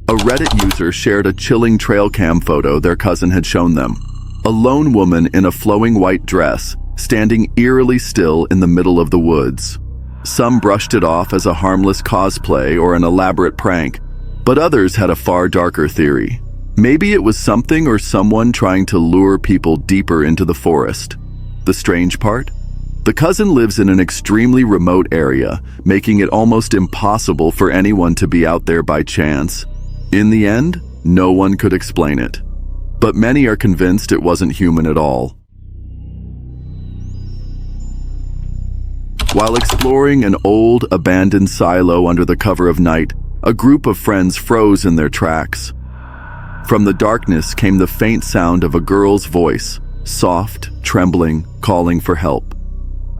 A Reddit user shared a chilling trail cam photo their cousin had shown them. A lone woman in a flowing white dress, standing eerily still in the middle of the woods. Some brushed it off as a harmless cosplay or an elaborate prank, but others had a far darker theory. Maybe it was something or someone trying to lure people deeper into the forest. The strange part? The cousin lives in an extremely remote area, making it almost impossible for anyone to be out there by chance. In the end, no one could explain it. But many are convinced it wasn't human at all. While exploring an old, abandoned silo under the cover of night, a group of friends froze in their tracks. From the darkness came the faint sound of a girl's voice, soft, trembling, calling for help.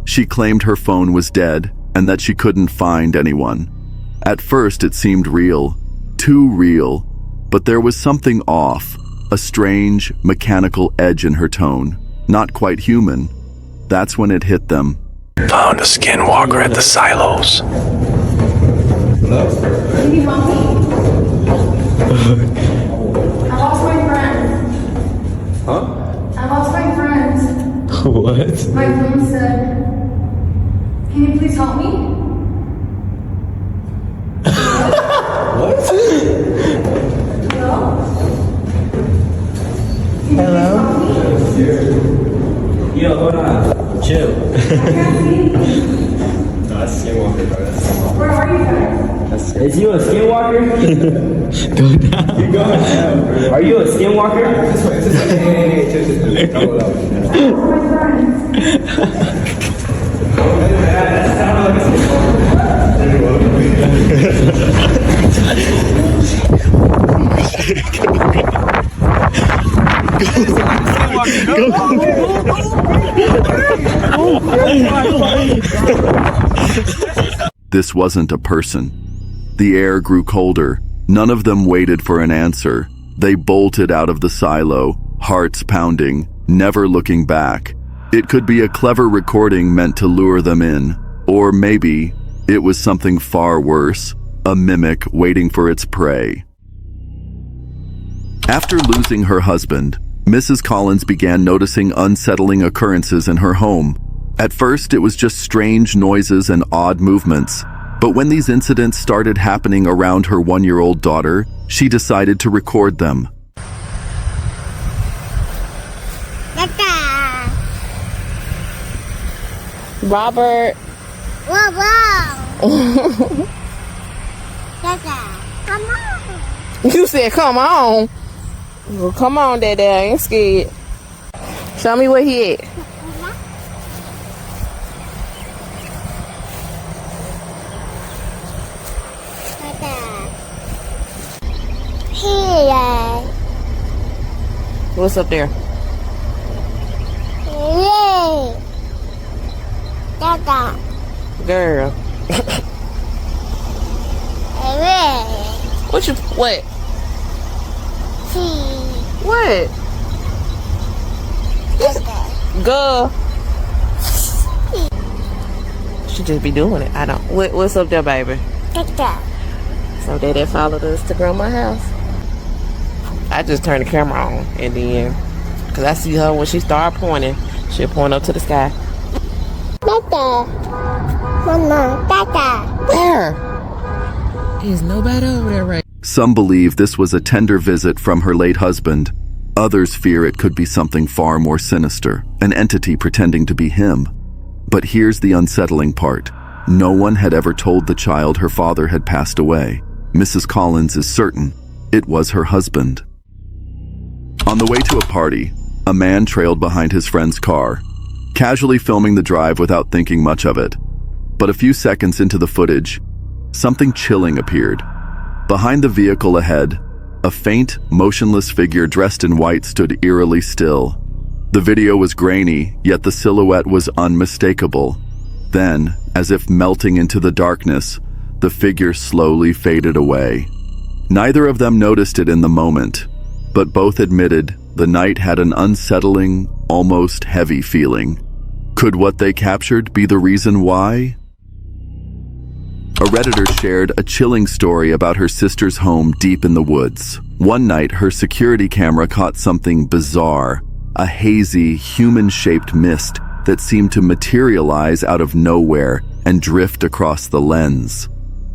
She claimed her phone was dead and that she couldn't find anyone. At first it seemed real, too real, but there was something off, a strange, mechanical edge in her tone, not quite human. That's when it hit them. Found a skinwalker at the silos. Can you help me? I lost my friends. Huh? I lost my friends. What? My friend said, can you please help me? What? Hello? Hello? Yo, hold on. Chill. I can't see. No, that's skinwalker, bro. That's skinwalker. Where are you guys? Is you a skinwalker? Go down. You're going down, bro. Are you a skinwalker? This way. Hey, double up. My friends. This wasn't a person. The air grew colder. None of them waited for an answer. They bolted out of the silo, hearts pounding, never looking back. It could be a clever recording meant to lure them in. Or maybe it was something far worse, a mimic waiting for its prey. After losing her husband, Mrs. Collins began noticing unsettling occurrences in her home. At first, it was just strange noises and odd movements. But when these incidents started happening around her one-year-old daughter, she decided to record them. Robert. Come on. You said come on. Well, come on, Dad. I ain't scared. Show me where he at. Here. What's up there? Yay. Dada. Girl. What you, what? What? Girl. She just be doing it. I don't. What's up there, baby? So they followed us to grandma's house. I just turned the camera on and then, cause I see her when she start pointing, she'll point up to the sky. Dada. Mama, Dada. Where? There's nobody over there, right? Some believe this was a tender visit from her late husband. Others fear it could be something far more sinister, an entity pretending to be him. But here's the unsettling part. No one had ever told the child her father had passed away. Mrs. Collins is certain it was her husband. On the way to a party, a man trailed behind his friend's car. casually filming the drive without thinking much of it. But a few seconds into the footage, something chilling appeared. Behind the vehicle ahead, a faint, motionless figure dressed in white stood eerily still. The video was grainy, yet the silhouette was unmistakable. Then, as if melting into the darkness, the figure slowly faded away. Neither of them noticed it in the moment, but both admitted the night had an unsettling, almost heavy feeling. Could what they captured be the reason why? A Redditor shared a chilling story about her sister's home deep in the woods. One night, her security camera caught something bizarre, a hazy, human-shaped mist that seemed to materialize out of nowhere and drift across the lens.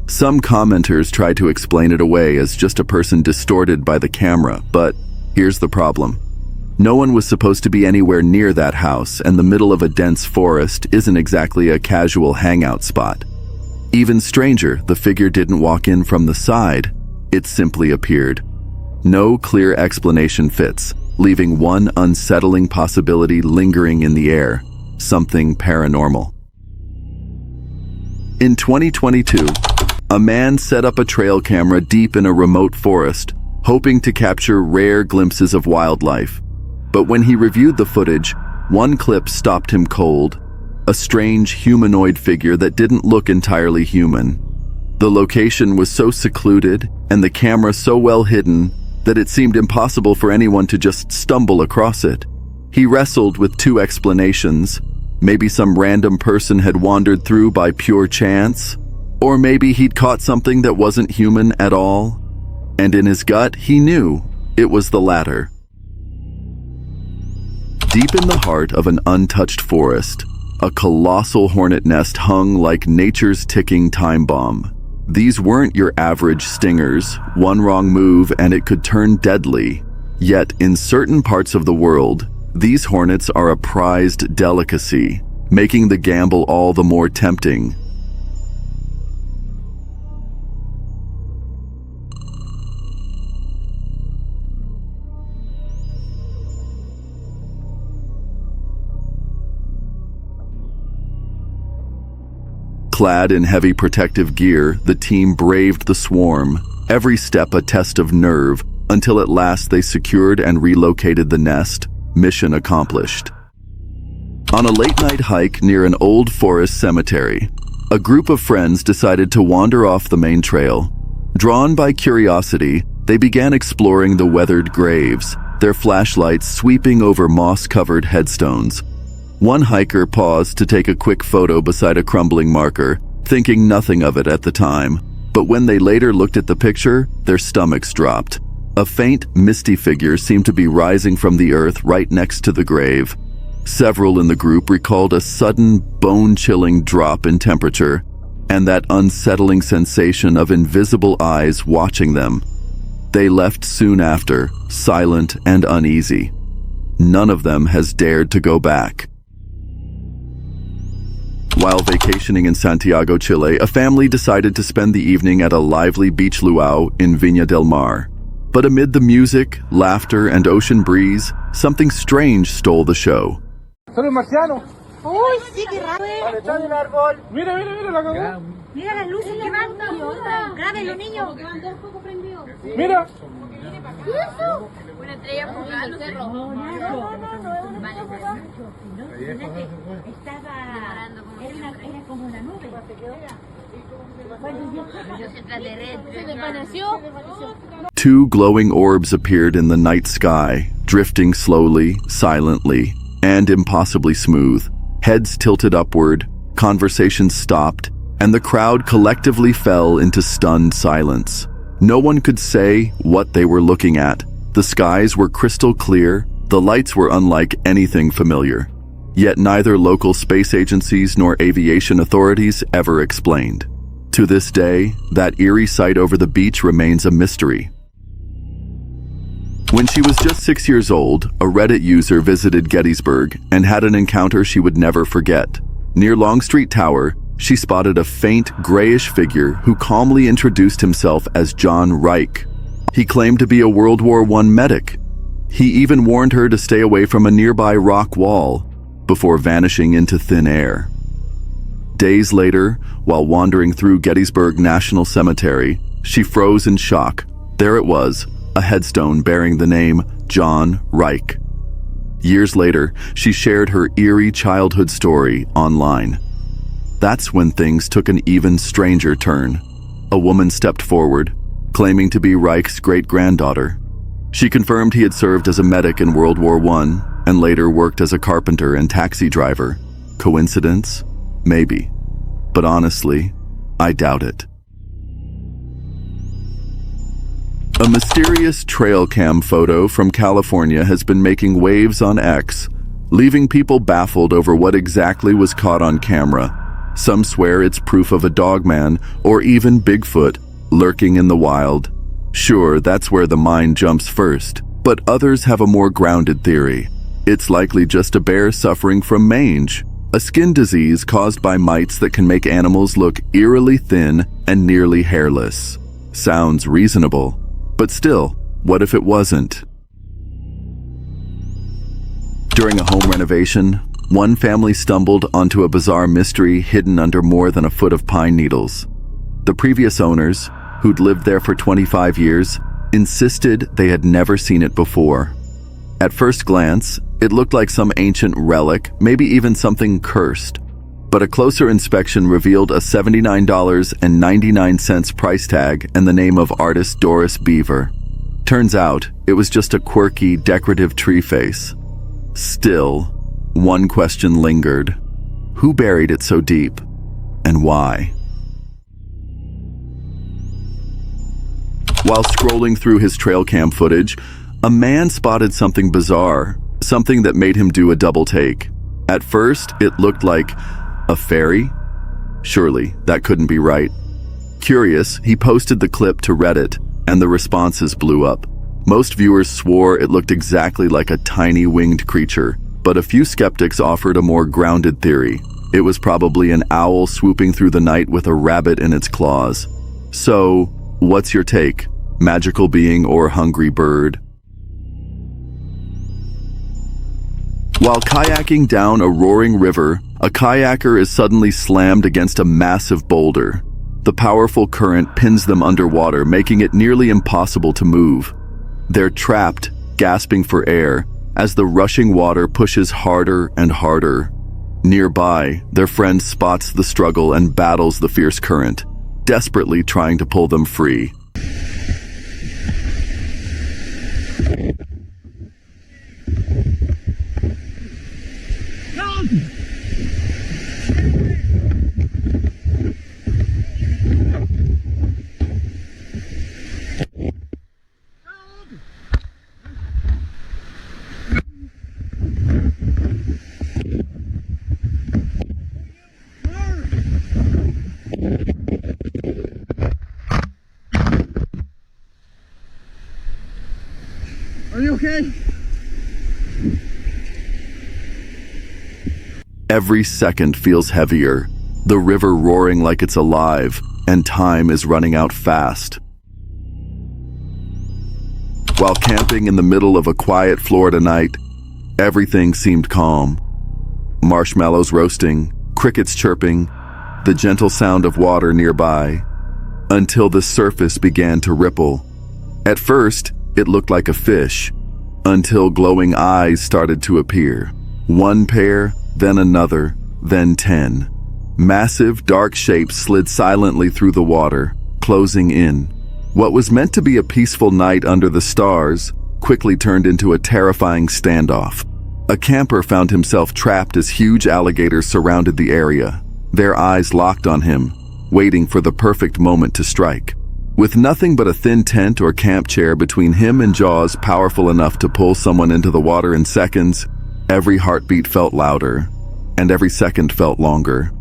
Some commenters tried to explain it away as just a person distorted by the camera, but here's the problem. No one was supposed to be anywhere near that house, and the middle of a dense forest isn't exactly a casual hangout spot. Even stranger, the figure didn't walk in from the side, it simply appeared. No clear explanation fits, leaving one unsettling possibility lingering in the air: something paranormal. In 2022, a man set up a trail camera deep in a remote forest, hoping to capture rare glimpses of wildlife. But when he reviewed the footage, one clip stopped him cold: a strange humanoid figure that didn't look entirely human. The location was so secluded and the camera so well hidden that it seemed impossible for anyone to just stumble across it. He wrestled with two explanations. Maybe some random person had wandered through by pure chance, or maybe he'd caught something that wasn't human at all. And in his gut, he knew it was the latter. Deep in the heart of an untouched forest, a colossal hornet nest hung like nature's ticking time bomb. These weren't your average stingers. One wrong move and it could turn deadly. Yet in certain parts of the world, these hornets are a prized delicacy, making the gamble all the more tempting. Clad in heavy protective gear, the team braved the swarm, every step a test of nerve, until at last they secured and relocated the nest. Mission accomplished. On a late-night hike near an old forest cemetery, a group of friends decided to wander off the main trail. Drawn by curiosity, they began exploring the weathered graves, their flashlights sweeping over moss-covered headstones. One hiker paused to take a quick photo beside a crumbling marker, thinking nothing of it at the time. But when they later looked at the picture, their stomachs dropped. A faint, misty figure seemed to be rising from the earth right next to the grave. Several in the group recalled a sudden, bone-chilling drop in temperature, and that unsettling sensation of invisible eyes watching them. They left soon after, silent and uneasy. None of them has dared to go back. While vacationing in Santiago, Chile, a family decided to spend the evening at a lively beach luau in Viña del Mar. But amid the music, laughter, and ocean breeze, something strange stole the show. ¡Soy un marciano! Uy, sí, qué raro. ¡Está en el árbol! ¡Mira, mira, mira, la cagó! Mira las luces que van. Grábenlo, niños. ¡Mira! Una estrella fugaz en el cerro. No, era como una nube. Se desvaneció. Two glowing orbs appeared in the night sky, drifting slowly, silently, and impossibly smooth. Heads tilted upward, conversations stopped, and the crowd collectively fell into stunned silence. No one could say what they were looking at. The skies were crystal clear, the lights were unlike anything familiar. Yet neither local space agencies nor aviation authorities ever explained. To this day, that eerie sight over the beach remains a mystery. When she was just 6 years old, a Reddit user visited Gettysburg and had an encounter she would never forget. Near Longstreet Tower, she spotted a faint, grayish figure who calmly introduced himself as John Reich. He claimed to be a World War I medic. He even warned her to stay away from a nearby rock wall. before vanishing into thin air. Days later, while wandering through Gettysburg National Cemetery, she froze in shock. There it was, a headstone bearing the name John Reich. Years later, she shared her eerie childhood story online. That's when things took an even stranger turn. A woman stepped forward, claiming to be Reich's great-granddaughter. She confirmed he had served as a medic in World War I and later worked as a carpenter and taxi driver. Coincidence? Maybe. But honestly, I doubt it. A mysterious trail cam photo from California has been making waves on X, leaving people baffled over what exactly was caught on camera. Some swear it's proof of a dogman or even Bigfoot lurking in the wild. Sure, that's where the mind jumps first, but others have a more grounded theory. It's likely just a bear suffering from mange, a skin disease caused by mites that can make animals look eerily thin and nearly hairless. Sounds reasonable, but still, what if it wasn't? During a home renovation, one family stumbled onto a bizarre mystery hidden under more than a foot of pine needles. The previous owners, who'd lived there for 25 years, insisted they had never seen it before. At first glance, it looked like some ancient relic, maybe even something cursed. But a closer inspection revealed a $79.99 price tag and the name of artist Doris Beaver. Turns out, it was just a quirky, decorative tree face. Still, one question lingered. Who buried it so deep? And why? While scrolling through his trail cam footage, a man spotted something bizarre, something that made him do a double take. At first, it looked like a fairy? Surely, that couldn't be right. Curious, he posted the clip to Reddit, and the responses blew up. Most viewers swore it looked exactly like a tiny winged creature, but a few skeptics offered a more grounded theory. It was probably an owl swooping through the night with a rabbit in its claws. So, what's your take? Magical being or hungry bird? While kayaking down a roaring river, a kayaker is suddenly slammed against a massive boulder. The powerful current pins them underwater, making it nearly impossible to move. They're trapped, gasping for air, as the rushing water pushes harder and harder. Nearby, their friend spots the struggle and battles the fierce current, desperately trying to pull them free. Are you okay? Every second feels heavier, the river roaring like it's alive, and time is running out fast. While camping in the middle of a quiet Florida night, everything seemed calm. Marshmallows roasting, crickets chirping, the gentle sound of water nearby, until the surface began to ripple. At first, it looked like a fish, until glowing eyes started to appear. One pair, then another, then 10. Massive, dark shapes slid silently through the water, closing in. What was meant to be a peaceful night under the stars quickly turned into a terrifying standoff. A camper found himself trapped as huge alligators surrounded the area, their eyes locked on him, waiting for the perfect moment to strike. With nothing but a thin tent or camp chair between him and jaws powerful enough to pull someone into the water in seconds, every heartbeat felt louder, and every second felt longer.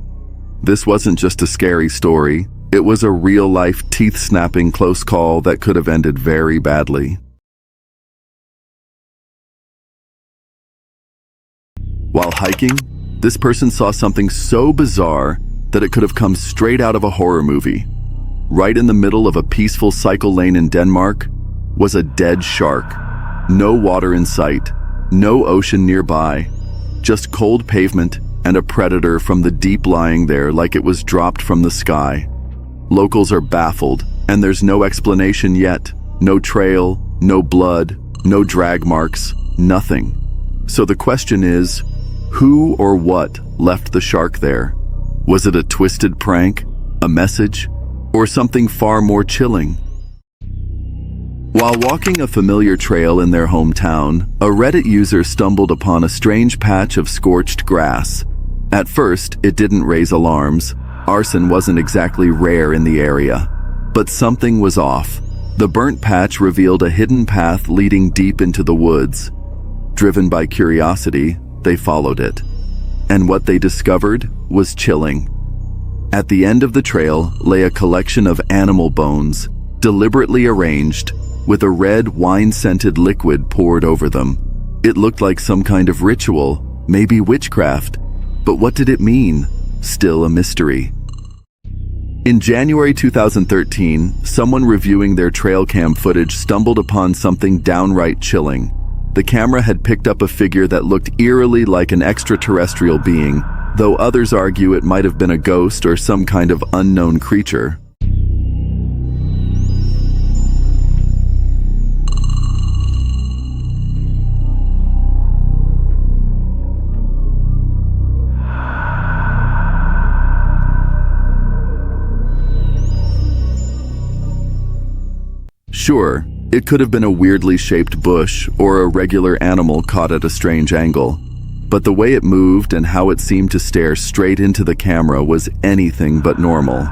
This wasn't just a scary story, it was a real-life, teeth-snapping close call that could have ended very badly. While hiking, this person saw something so bizarre that it could have come straight out of a horror movie. Right in the middle of a peaceful cycle lane in Denmark was a dead shark. No water in sight, no ocean nearby, just cold pavement and a predator from the deep lying there like it was dropped from the sky. Locals are baffled, and there's no explanation yet. No trail, no blood, no drag marks, nothing. So the question is, who or what left the shark there? Was it a twisted prank, a message, or something far more chilling? While walking a familiar trail in their hometown, a Reddit user stumbled upon a strange patch of scorched grass. At first, it didn't raise alarms. Arson wasn't exactly rare in the area. But something was off. The burnt patch revealed a hidden path leading deep into the woods. Driven by curiosity, they followed it. And what they discovered was chilling. At the end of the trail lay a collection of animal bones, deliberately arranged, with a red wine-scented liquid poured over them. It looked like some kind of ritual, maybe witchcraft. But what did it mean? Still a mystery. In January 2013, someone reviewing their trail cam footage stumbled upon something downright chilling. The camera had picked up a figure that looked eerily like an extraterrestrial being, though others argue it might have been a ghost or some kind of unknown creature. Sure, it could have been a weirdly shaped bush or a regular animal caught at a strange angle, but the way it moved and how it seemed to stare straight into the camera was anything but normal.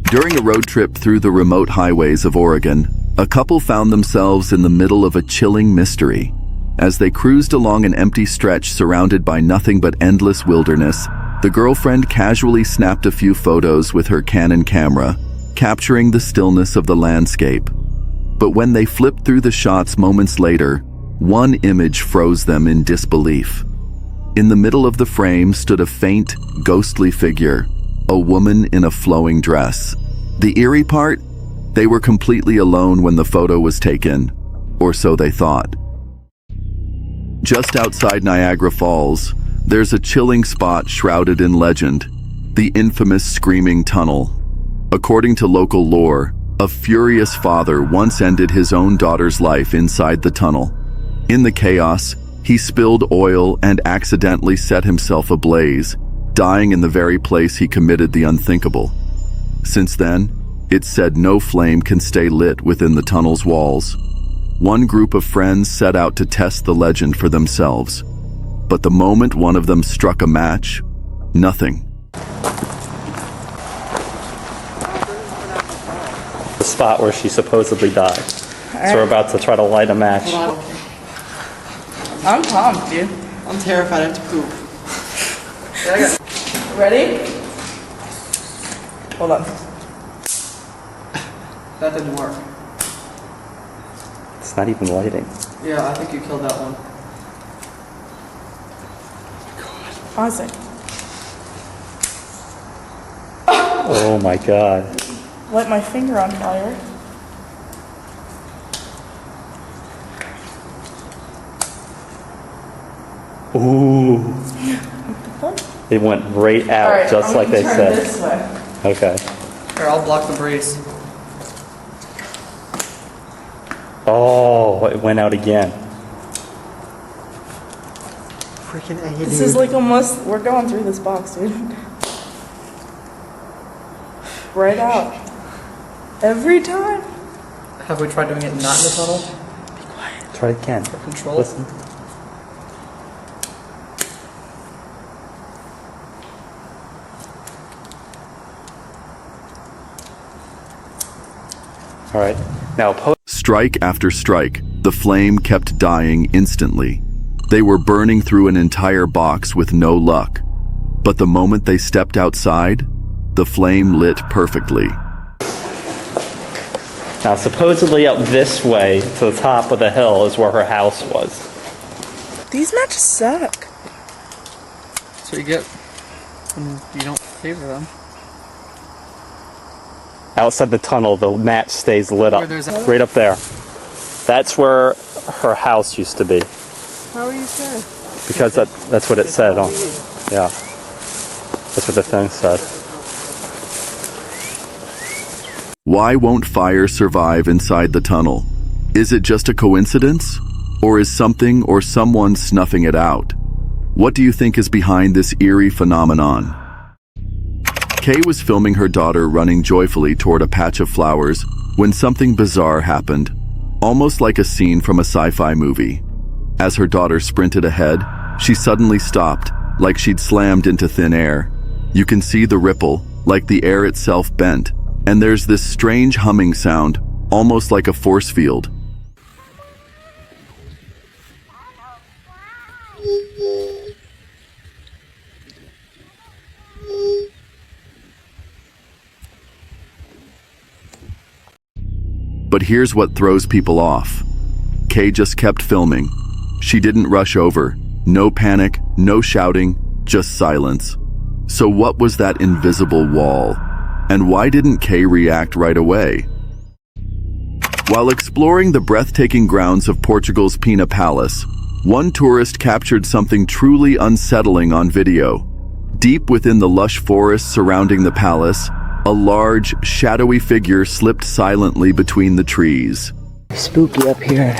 During a road trip through the remote highways of Oregon, a couple found themselves in the middle of a chilling mystery. As they cruised along an empty stretch surrounded by nothing but endless wilderness, the girlfriend casually snapped a few photos with her Canon camera, capturing the stillness of the landscape. But when they flipped through the shots moments later, one image froze them in disbelief. In the middle of the frame stood a faint, ghostly figure, a woman in a flowing dress. The eerie part? They were completely alone when the photo was taken, or so they thought. Just outside Niagara Falls, there's a chilling spot shrouded in legend, the infamous Screaming Tunnel. According to local lore, a furious father once ended his own daughter's life inside the tunnel. In the chaos, he spilled oil and accidentally set himself ablaze, dying in the very place he committed the unthinkable. Since then, it's said no flame can stay lit within the tunnel's walls. One group of friends set out to test the legend for themselves. But the moment one of them struck a match, nothing. The spot where she supposedly died. So we're about to try to light a match. I'm pumped, dude. I'm terrified I have to poop. Ready? Hold on. That didn't work. It's not even lighting. Yeah, I think you killed that one. Honestly. Oh my god. Light my finger on fire. Ooh. It went right out, Alright, just I'm like gonna they turn said. This way. Okay. Here, I'll block the breeze. Oh, it went out again. Freaking A, This is like almost, we're going through this box, dude. Right out. Every time. Have we tried doing it not in the tunnel? Be quiet. Try it again. For control? Listen. All right. Now, Strike after strike, the flame kept dying instantly. They were burning through an entire box with no luck. But the moment they stepped outside, the flame lit perfectly. now supposedly up this way to the top of the hill is where her house was. These matches suck. So you get when you don't favor them. Outside the tunnel, the match stays lit up. Where there's a- Right up there. That's where her house used to be. How are you sure? Because that's what it said on. Yeah. That's what the thing said. Why won't fire survive inside the tunnel? Is it just a coincidence? Or is something or someone snuffing it out? What do you think is behind this eerie phenomenon? Kay was filming her daughter running joyfully toward a patch of flowers when something bizarre happened, almost like a scene from a sci-fi movie. As her daughter sprinted ahead, she suddenly stopped, like she'd slammed into thin air. You can see the ripple, like the air itself bent, and there's this strange humming sound, almost like a force field. But here's what throws people off. Kay just kept filming. She didn't rush over. No panic, no shouting, just silence. So what was that invisible wall? And why didn't Kay react right away? While exploring the breathtaking grounds of Portugal's Pina Palace, one tourist captured something truly unsettling on video. Deep within the lush forest surrounding the palace, a large, shadowy figure slipped silently between the trees. Spooky up here.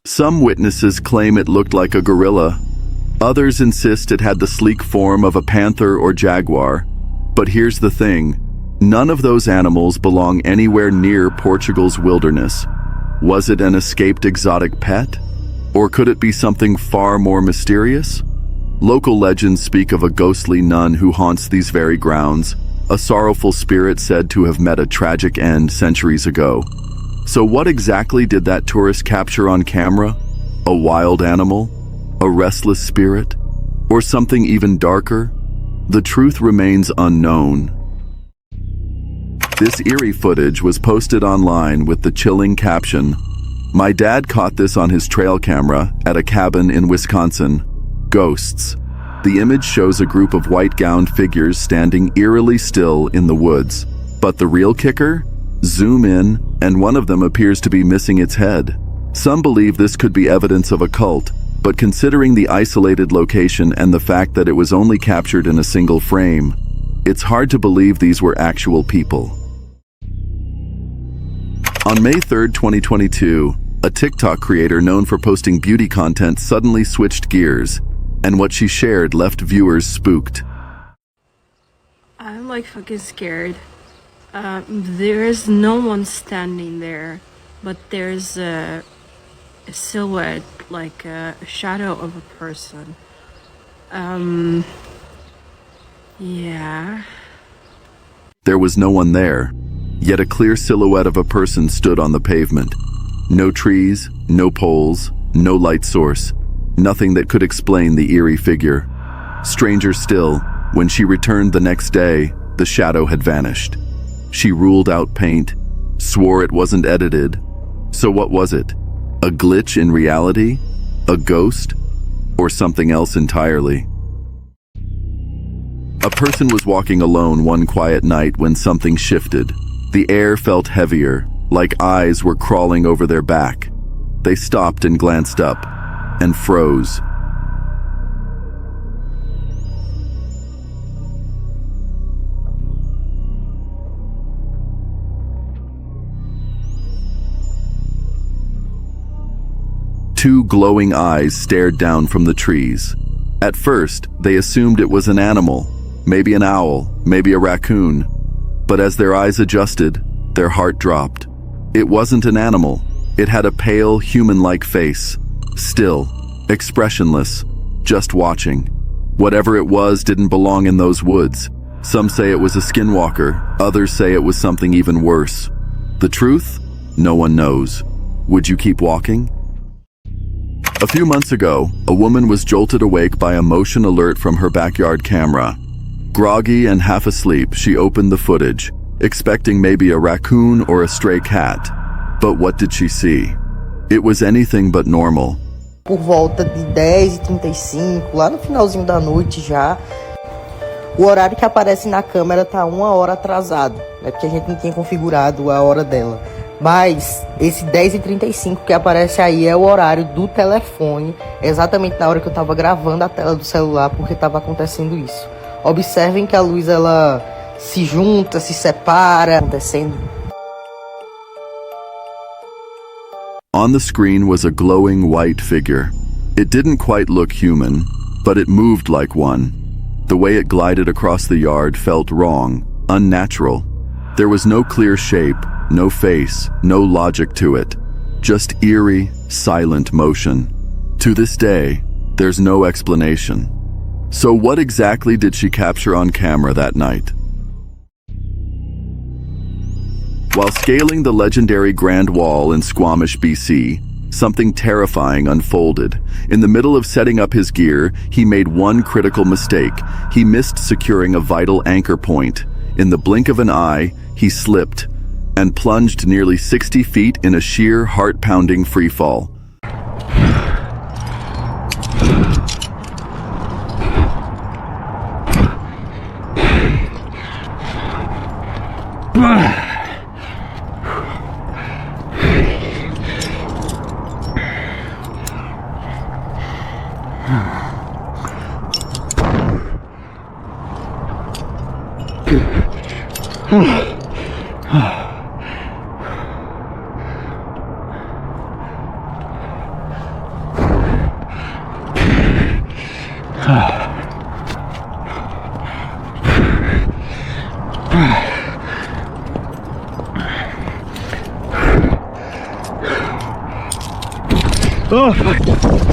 Some witnesses claim it looked like a gorilla. Others insist it had the sleek form of a panther or jaguar. But here's the thing, none of those animals belong anywhere near Portugal's wilderness. Was it an escaped exotic pet? Or could it be something far more mysterious? Local legends speak of a ghostly nun who haunts these very grounds, a sorrowful spirit said to have met a tragic end centuries ago. So what exactly did that tourist capture on camera? A wild animal? A restless spirit? Or something even darker? The truth remains unknown. This eerie footage was posted online with the chilling caption, "My dad caught this on his trail camera at a cabin in Wisconsin. Ghosts." The image shows a group of white-gowned figures standing eerily still in the woods. But the real kicker? Zoom in, and one of them appears to be missing its head. Some believe this could be evidence of a cult, but considering the isolated location and the fact that it was only captured in a single frame, it's hard to believe these were actual people. On May 3rd, 2022, a TikTok creator known for posting beauty content suddenly switched gears, and what she shared left viewers spooked. I'm like fucking scared. There's no one standing there, but there's a silhouette, like a shadow of a person. Yeah. There was no one there, yet a clear silhouette of a person stood on the pavement. No trees, no poles, no light source, nothing that could explain the eerie figure. Stranger still, when she returned the next day, the shadow had vanished. She ruled out paint, swore it wasn't edited. So what was it? A glitch in reality? A ghost? Or something else entirely? A person was walking alone one quiet night when something shifted. The air felt heavier, like eyes were crawling over their back. They stopped and glanced up, and froze. Two glowing eyes stared down from the trees. At first, they assumed it was an animal, maybe an owl, maybe a raccoon. But as their eyes adjusted, their heart dropped. It wasn't an animal. It had a pale, human-like face. Still, expressionless, just watching. Whatever it was didn't belong in those woods. Some say it was a skinwalker, others say it was something even worse. The truth? No one knows. Would you keep walking? A few months ago, a woman was jolted awake by a motion alert from her backyard camera. Groggy and half asleep, she opened the footage, expecting maybe a raccoon or a stray cat. But what did she see? It was anything but normal. Por volta de 10h35, lá no finalzinho da noite já, o horário que aparece na câmera tá 1 hora atrasado, né? Porque a gente não tinha configurado a hora dela. Mas esse 10h35 que aparece aí é o horário do telefone, exatamente na hora que eu tava gravando a tela do celular, porque tava acontecendo isso. Observem que a luz ela se junta, se separa, acontecendo. On the screen was a glowing white figure. It didn't quite look human, but it moved like one. The way it glided across the yard felt wrong, unnatural. There was no clear shape, no face, no logic to it. Just eerie, silent motion. To this day, there's no explanation. So what exactly did she capture on camera that night? While scaling the legendary Grand Wall in Squamish, BC, something terrifying unfolded. In the middle of setting up his gear, he made one critical mistake. He missed securing a vital anchor point. In the blink of an eye, he slipped and plunged nearly 60 feet in a sheer, heart-pounding freefall.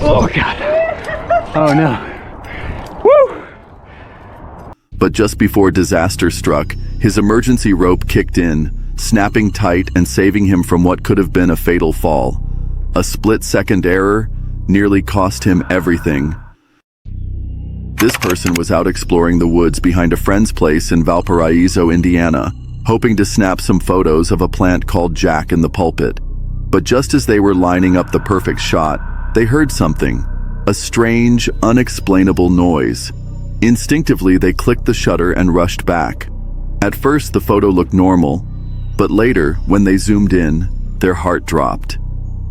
Oh God. Oh no. Woo! But just before disaster struck, his emergency rope kicked in, snapping tight and saving him from what could have been a fatal fall. A split-second error nearly cost him everything. This person was out exploring the woods behind a friend's place in Valparaiso, Indiana, hoping to snap some photos of a plant called Jack in the pulpit. But just as they were lining up the perfect shot, they heard something, a strange, unexplainable noise. Instinctively, they clicked the shutter and rushed back. At first, the photo looked normal, but later, when they zoomed in, their heart dropped.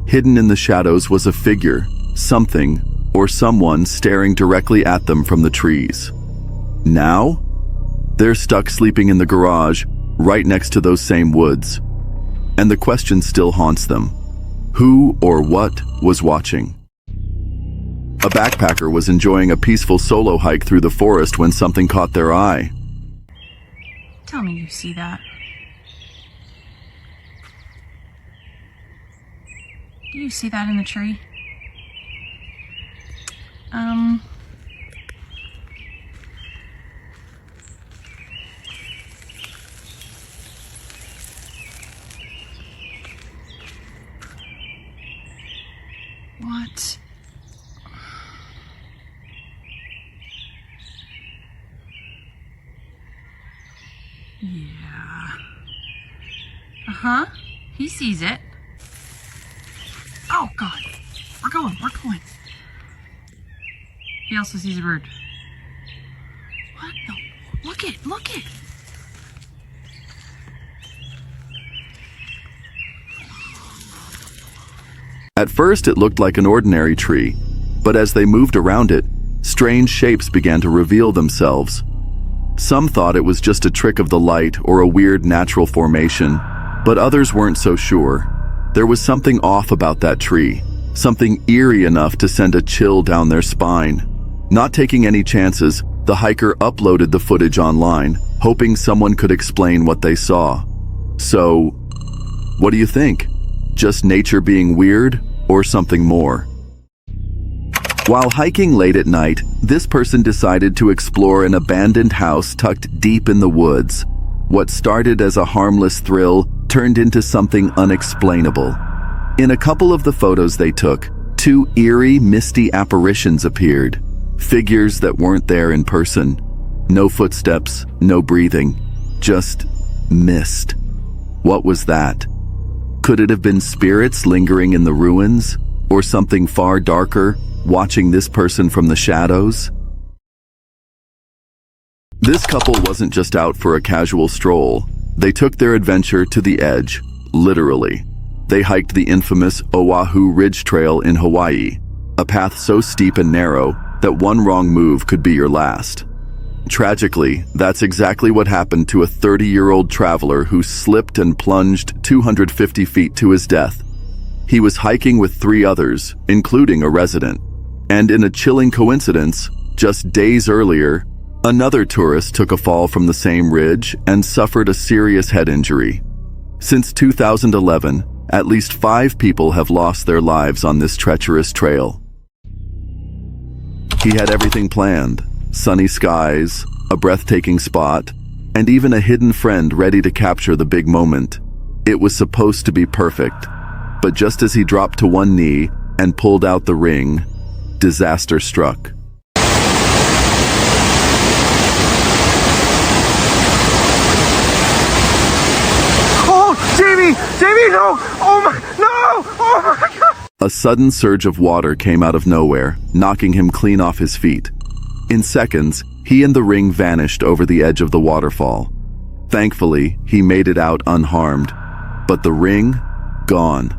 Hidden in the shadows was a figure, something, or someone staring directly at them from the trees. Now, they're stuck sleeping in the garage, right next to those same woods. And the question still haunts them. Who or what was watching? A backpacker was enjoying a peaceful solo hike through the forest when something caught their eye. Tell me you see that. Do you see that in the tree? What? Yeah. Uh-huh. He sees it. Oh, God. We're going. He also sees a bird. What? No. Look it. At first, it looked like an ordinary tree, but as they moved around it, strange shapes began to reveal themselves. Some thought it was just a trick of the light or a weird natural formation, but others weren't so sure. There was something off about that tree, something eerie enough to send a chill down their spine. Not taking any chances, the hiker uploaded the footage online, hoping someone could explain what they saw. So, what do you think? Just nature being weird, or something more? While hiking late at night, this person decided to explore an abandoned house tucked deep in the woods. What started as a harmless thrill turned into something unexplainable. In a couple of the photos they took, 2 eerie, misty apparitions appeared, figures that weren't there in person. No footsteps, no breathing, just mist. What was that? Could it have been spirits lingering in the ruins, or something far darker, watching this person from the shadows? This couple wasn't just out for a casual stroll. They took their adventure to the edge, literally. They hiked the infamous Oahu Ridge Trail in Hawaii, a path so steep and narrow that one wrong move could be your last. Tragically, that's exactly what happened to a 30-year-old traveler who slipped and plunged 250 feet to his death. He was hiking with 3 others, including a resident. And in a chilling coincidence, just days earlier, another tourist took a fall from the same ridge and suffered a serious head injury. Since 2011, at least 5 people have lost their lives on this treacherous trail. He had everything planned: sunny skies, a breathtaking spot, and even a hidden friend ready to capture the big moment. It was supposed to be perfect, but just as he dropped to one knee and pulled out the ring, disaster struck. Jamie, no! Oh my, no! Oh my God! A sudden surge of water came out of nowhere, knocking him clean off his feet. In seconds, he and the ring vanished over the edge of the waterfall. Thankfully, he made it out unharmed. But the ring? Gone.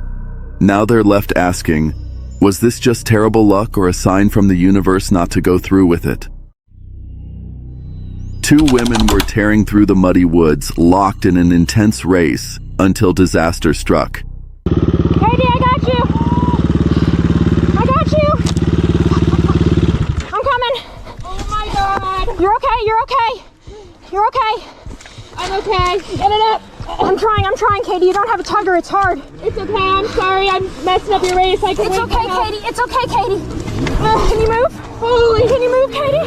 Now they're left asking, was this just terrible luck or a sign from the universe not to go through with it? 2 women were tearing through the muddy woods, locked in an intense race, until disaster struck. Katie, I got you. I got you. I'm coming. Oh my God. You're okay. You're okay. You're okay. I'm okay. Get it up. I'm trying, Katie. You don't have a tugger. It's hard. It's okay. I'm sorry. I'm messing up your race. I can It's wait okay, for help. Katie. It's okay, Katie. Can you move? Holy. Can you move, Katie?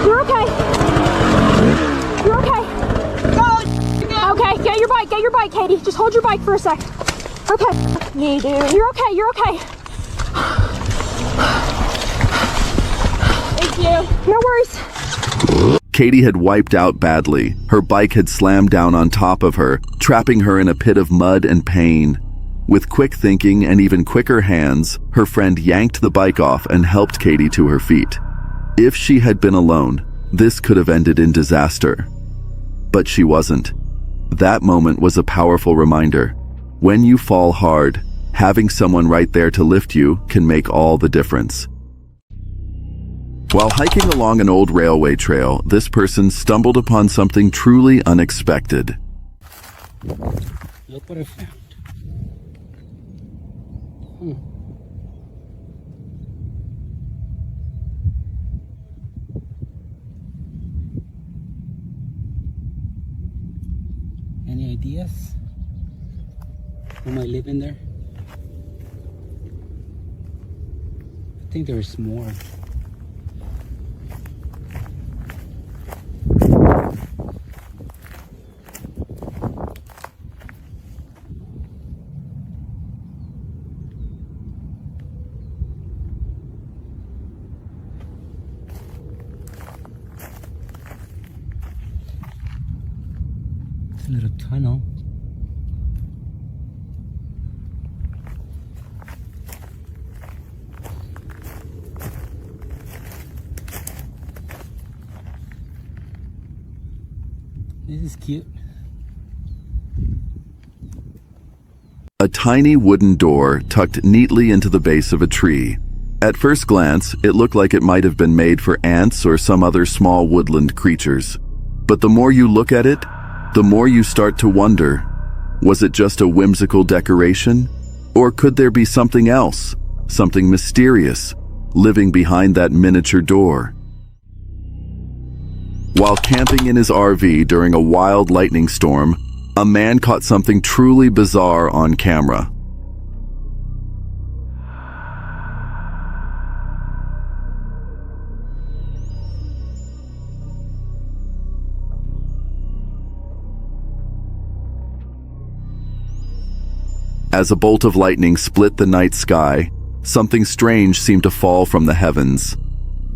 You're okay. You're okay. Okay, get your bike, Katie. Just hold your bike for a sec. Okay. Me, dude. You're okay, you're okay. Thank you. No worries. Katie had wiped out badly. Her bike had slammed down on top of her, trapping her in a pit of mud and pain. With quick thinking and even quicker hands, her friend yanked the bike off and helped Katie to her feet. If she had been alone, this could have ended in disaster. But she wasn't. That moment was a powerful reminder. When you fall hard, having someone right there to lift you can make all the difference. While hiking along an old railway trail, this person stumbled upon something truly unexpected. Look what I found. Any ideas? Who might live in there? I think there's more. It's a little tunnel. This is cute. A tiny wooden door tucked neatly into the base of a tree. At first glance, it looked like it might have been made for ants or some other small woodland creatures. But the more you look at it, the more you start to wonder, was it just a whimsical decoration? Or could there be something else, something mysterious, living behind that miniature door? While camping in his RV during a wild lightning storm, a man caught something truly bizarre on camera. As a bolt of lightning split the night sky, something strange seemed to fall from the heavens.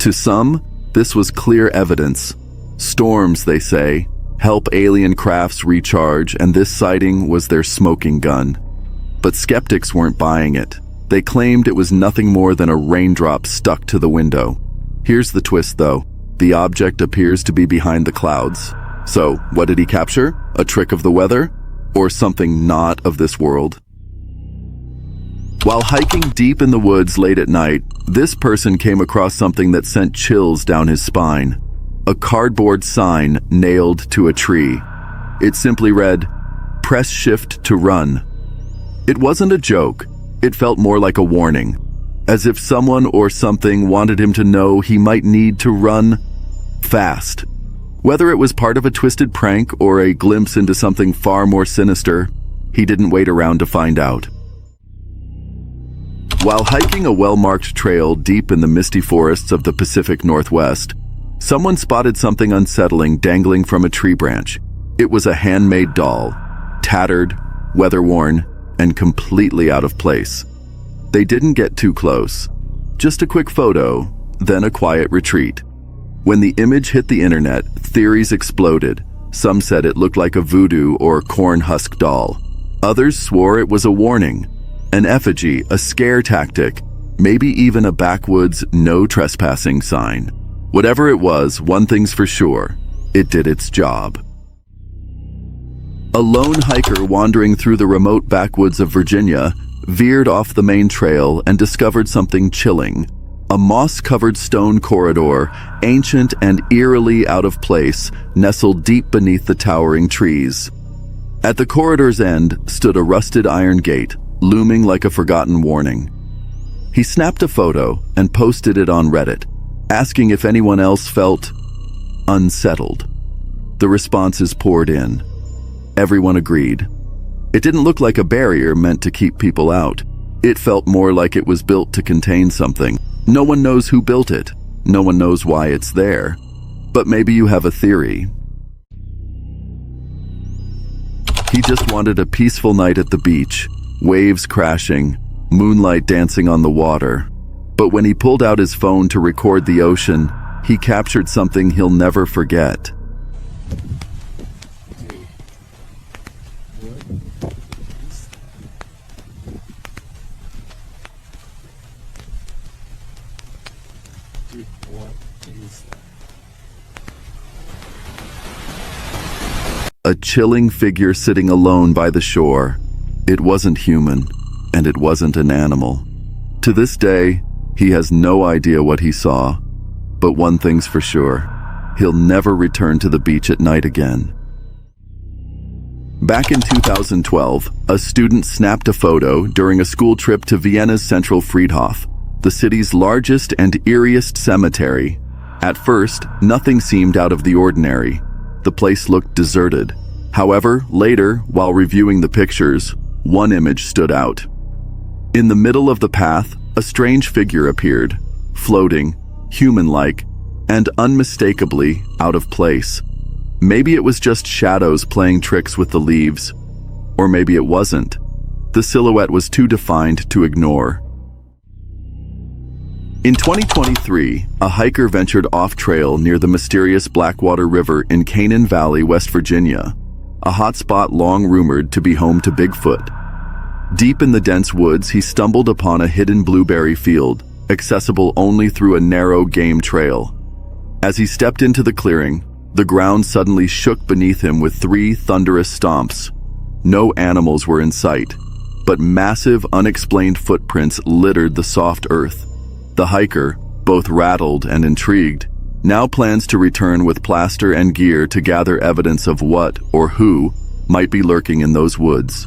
To some, this was clear evidence. Storms, they say, help alien crafts recharge, and this sighting was their smoking gun. But skeptics weren't buying it. They claimed it was nothing more than a raindrop stuck to the window. Here's the twist, though. The object appears to be behind the clouds. So, what did he capture? A trick of the weather? Or something not of this world? While hiking deep in the woods late at night, this person came across something that sent chills down his spine. A cardboard sign nailed to a tree. It simply read, "Press shift to run." It wasn't a joke. It felt more like a warning, as if someone or something wanted him to know he might need to run fast. Whether it was part of a twisted prank or a glimpse into something far more sinister, he didn't wait around to find out. While hiking a well-marked trail deep in the misty forests of the Pacific Northwest, someone spotted something unsettling dangling from a tree branch. It was a handmade doll, tattered, weather-worn, and completely out of place. They didn't get too close. Just a quick photo, then a quiet retreat. When the image hit the internet, theories exploded. Some said it looked like a voodoo or corn husk doll. Others swore it was a warning, an effigy, a scare tactic, maybe even a backwoods no trespassing sign. Whatever it was, one thing's for sure, it did its job. A lone hiker wandering through the remote backwoods of Virginia veered off the main trail and discovered something chilling. A moss-covered stone corridor, ancient and eerily out of place, nestled deep beneath the towering trees. At the corridor's end stood a rusted iron gate, looming like a forgotten warning. He snapped a photo and posted it on Reddit, asking if anyone else felt unsettled. The responses poured in. Everyone agreed. It didn't look like a barrier meant to keep people out. It felt more like it was built to contain something. No one knows who built it. No one knows why it's there. But maybe you have a theory. He just wanted a peaceful night at the beach, waves crashing, moonlight dancing on the water. But when he pulled out his phone to record the ocean, he captured something he'll never forget. A chilling figure sitting alone by the shore. It wasn't human, and it wasn't an animal. To this day, he has no idea what he saw. But one thing's for sure, he'll never return to the beach at night again. Back in 2012, a student snapped a photo during a school trip to Vienna's Central Friedhof, the city's largest and eeriest cemetery. At first, nothing seemed out of the ordinary. The place looked deserted. However, later, while reviewing the pictures, one image stood out. In the middle of the path, a strange figure appeared, floating, human-like, and unmistakably out of place. Maybe it was just shadows playing tricks with the leaves, or maybe it wasn't. The silhouette was too defined to ignore. In 2023, a hiker ventured off-trail near the mysterious Blackwater River in Canaan Valley, West Virginia, a hotspot long rumored to be home to Bigfoot. Deep in the dense woods, he stumbled upon a hidden blueberry field, accessible only through a narrow game trail. As he stepped into the clearing, the ground suddenly shook beneath him with 3 thunderous stomps. No animals were in sight, but massive, unexplained footprints littered the soft earth. The hiker, both rattled and intrigued, now plans to return with plaster and gear to gather evidence of what or who might be lurking in those woods.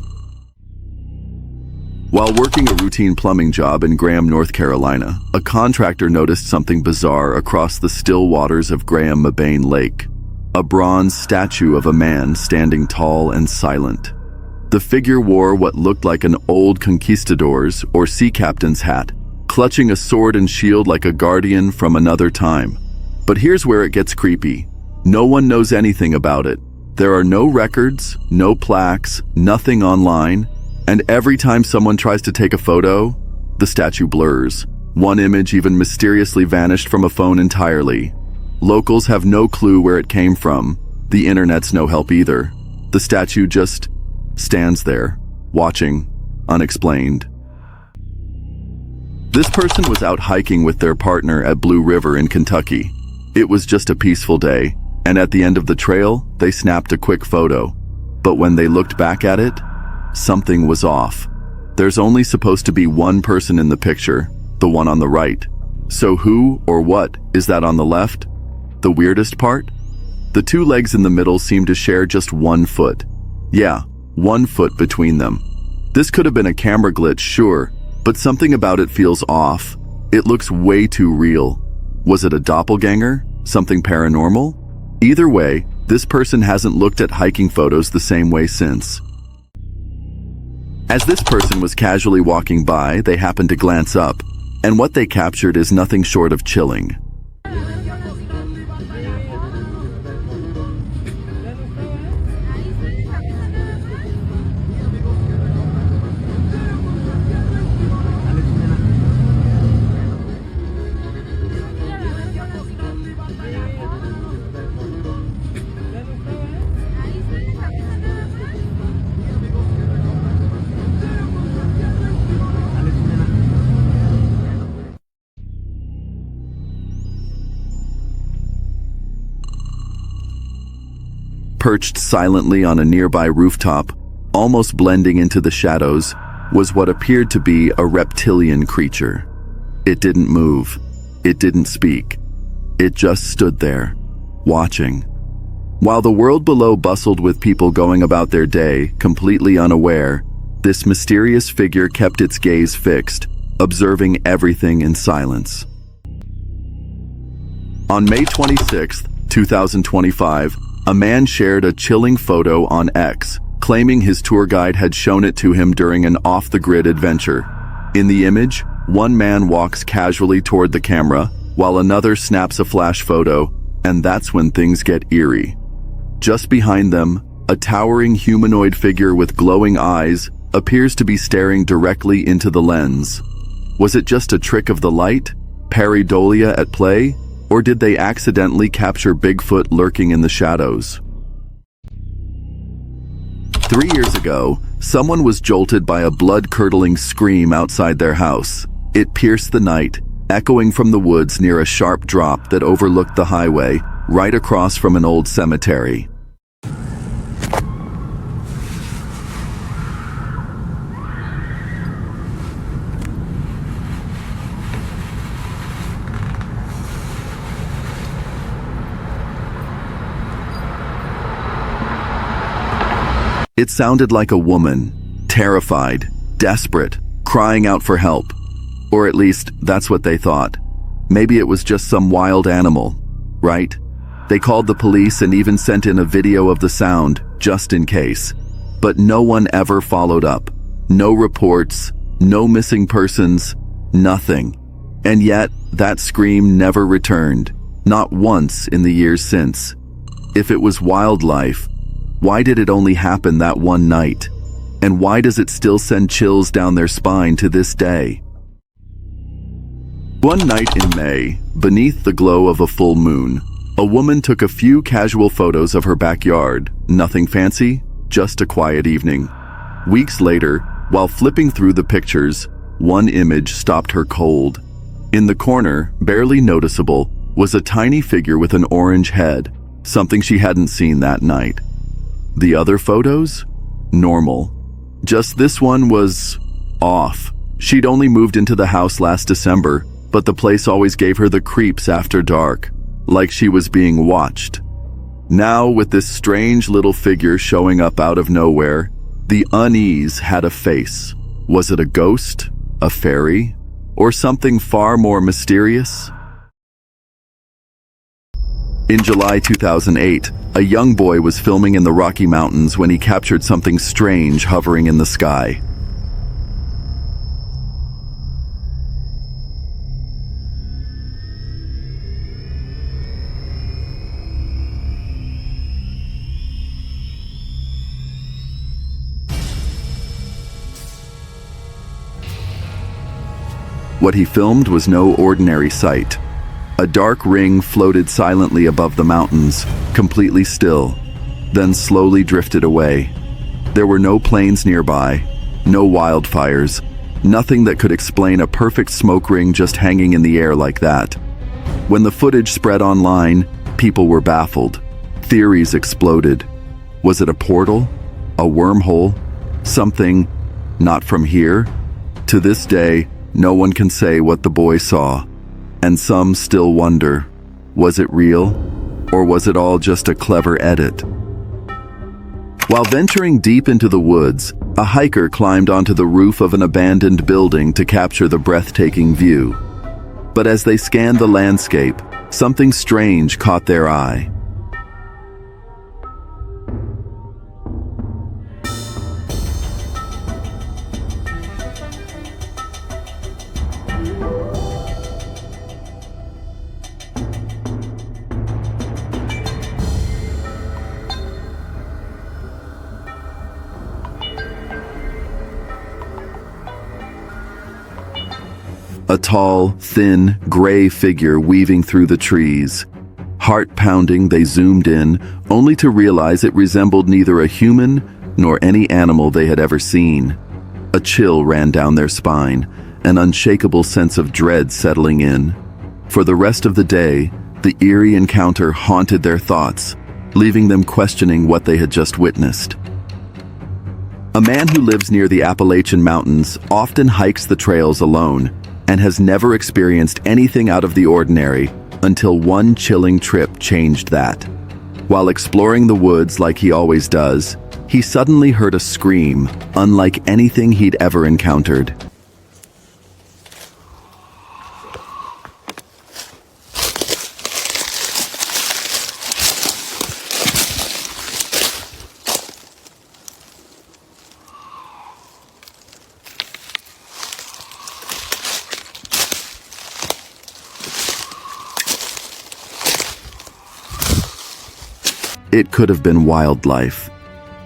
While working a routine plumbing job in Graham, North Carolina, a contractor noticed something bizarre across the still waters of Graham Mabane Lake. A bronze statue of a man standing tall and silent. The figure wore what looked like an old conquistador's or sea captain's hat, clutching a sword and shield like a guardian from another time. But here's where it gets creepy. No one knows anything about it. There are no records, no plaques, nothing online. And every time someone tries to take a photo, the statue blurs. One image even mysteriously vanished from a phone entirely. Locals have no clue where it came from. The internet's no help either. The statue just stands there, watching, unexplained. This person was out hiking with their partner at Blue River in Kentucky. It was just a peaceful day, and at the end of the trail, they snapped a quick photo. But when they looked back at it, something was off. There's only supposed to be one person in the picture, the one on the right. So who or what is that on the left? The weirdest part? The two legs in the middle seem to share just 1 foot. Yeah, 1 foot between them. This could have been a camera glitch, sure, but something about it feels off. It looks way too real. Was it a doppelganger? Something paranormal? Either way, this person hasn't looked at hiking photos the same way since. As this person was casually walking by, they happened to glance up, and what they captured is nothing short of chilling. Perched silently on a nearby rooftop, almost blending into the shadows, was what appeared to be a reptilian creature. It didn't move. It didn't speak. It just stood there, watching. While the world below bustled with people going about their day, completely unaware, this mysterious figure kept its gaze fixed, observing everything in silence. On May 26, 2025, a man shared a chilling photo on X, claiming his tour guide had shown it to him during an off-the-grid adventure. In the image, one man walks casually toward the camera, while another snaps a flash photo, and that's when things get eerie. Just behind them, a towering humanoid figure with glowing eyes appears to be staring directly into the lens. Was it just a trick of the light? Pareidolia at play? Or did they accidentally capture Bigfoot lurking in the shadows? 3 years ago, someone was jolted by a blood-curdling scream outside their house. It pierced the night, echoing from the woods near a sharp drop that overlooked the highway, right across from an old cemetery. It sounded like a woman, terrified, desperate, crying out for help. Or at least, that's what they thought. Maybe it was just some wild animal, right? They called the police and even sent in a video of the sound, just in case. But no one ever followed up. No reports, no missing persons, nothing. And yet, that scream never returned. Not once in the years since. If it was wildlife, why did it only happen that one night? And why does it still send chills down their spine to this day? One night in May, beneath the glow of a full moon, a woman took a few casual photos of her backyard. Nothing fancy, just a quiet evening. Weeks later, while flipping through the pictures, one image stopped her cold. In the corner, barely noticeable, was a tiny figure with an orange head, something she hadn't seen that night. The other photos? Normal. Just this one was off. She'd only moved into the house last December, but the place always gave her the creeps after dark, like she was being watched. Now, with this strange little figure showing up out of nowhere, the unease had a face. Was it a ghost, a fairy, or something far more mysterious? In July 2008, a young boy was filming in the Rocky Mountains when he captured something strange hovering in the sky. What he filmed was no ordinary sight. A dark ring floated silently above the mountains, completely still, then slowly drifted away. There were no planes nearby, no wildfires, nothing that could explain a perfect smoke ring just hanging in the air like that. When the footage spread online, people were baffled. Theories exploded. Was it a portal? A wormhole? Something not from here? To this day, no one can say what the boy saw. And some still wonder, was it real? Or was it all just a clever edit? While venturing deep into the woods, a hiker climbed onto the roof of an abandoned building to capture the breathtaking view. But as they scanned the landscape, something strange caught their eye. A tall, thin, gray figure weaving through the trees. Heart-pounding, they zoomed in, only to realize it resembled neither a human nor any animal they had ever seen. A chill ran down their spine, an unshakable sense of dread settling in. For the rest of the day, the eerie encounter haunted their thoughts, leaving them questioning what they had just witnessed. A man who lives near the Appalachian Mountains often hikes the trails alone, and has never experienced anything out of the ordinary until one chilling trip changed that. While exploring the woods like he always does, he suddenly heard a scream unlike anything he'd ever encountered. It could have been wildlife,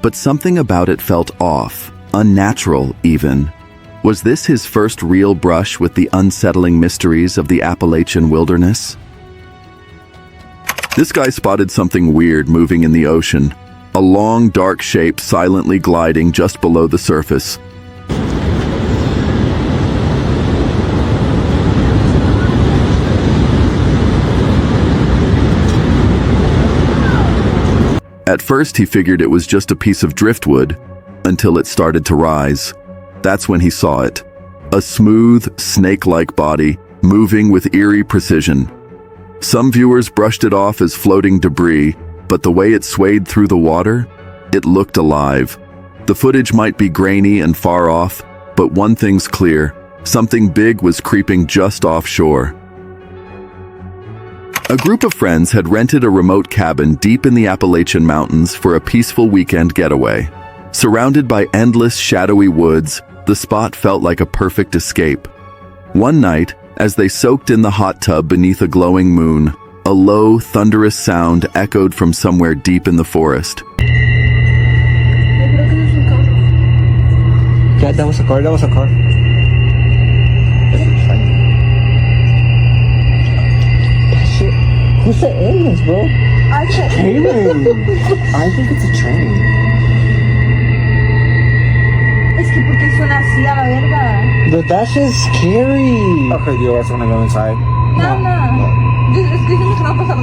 but something about it felt off, unnatural even. Was this his first real brush with the unsettling mysteries of the Appalachian wilderness? This guy spotted something weird moving in the ocean, a long dark shape silently gliding just below the surface. At first, he figured it was just a piece of driftwood, until it started to rise. That's when he saw it. A smooth, snake-like body, moving with eerie precision. Some viewers brushed it off as floating debris, but the way it swayed through the water, it looked alive. The footage might be grainy and far off, but one thing's clear: something big was creeping just offshore. A group of friends had rented a remote cabin deep in the Appalachian Mountains for a peaceful weekend getaway. Surrounded by endless shadowy woods, the spot felt like a perfect escape. One night, as they soaked in the hot tub beneath a glowing moon, a low, thunderous sound echoed from somewhere deep in the forest. Yeah, that was a car. Who's the aliens, bro? I think it's a train. Es que porque suena así a la verga. But that shit's scary. Okay, do you guys want to go inside? No. Es que no va a pasar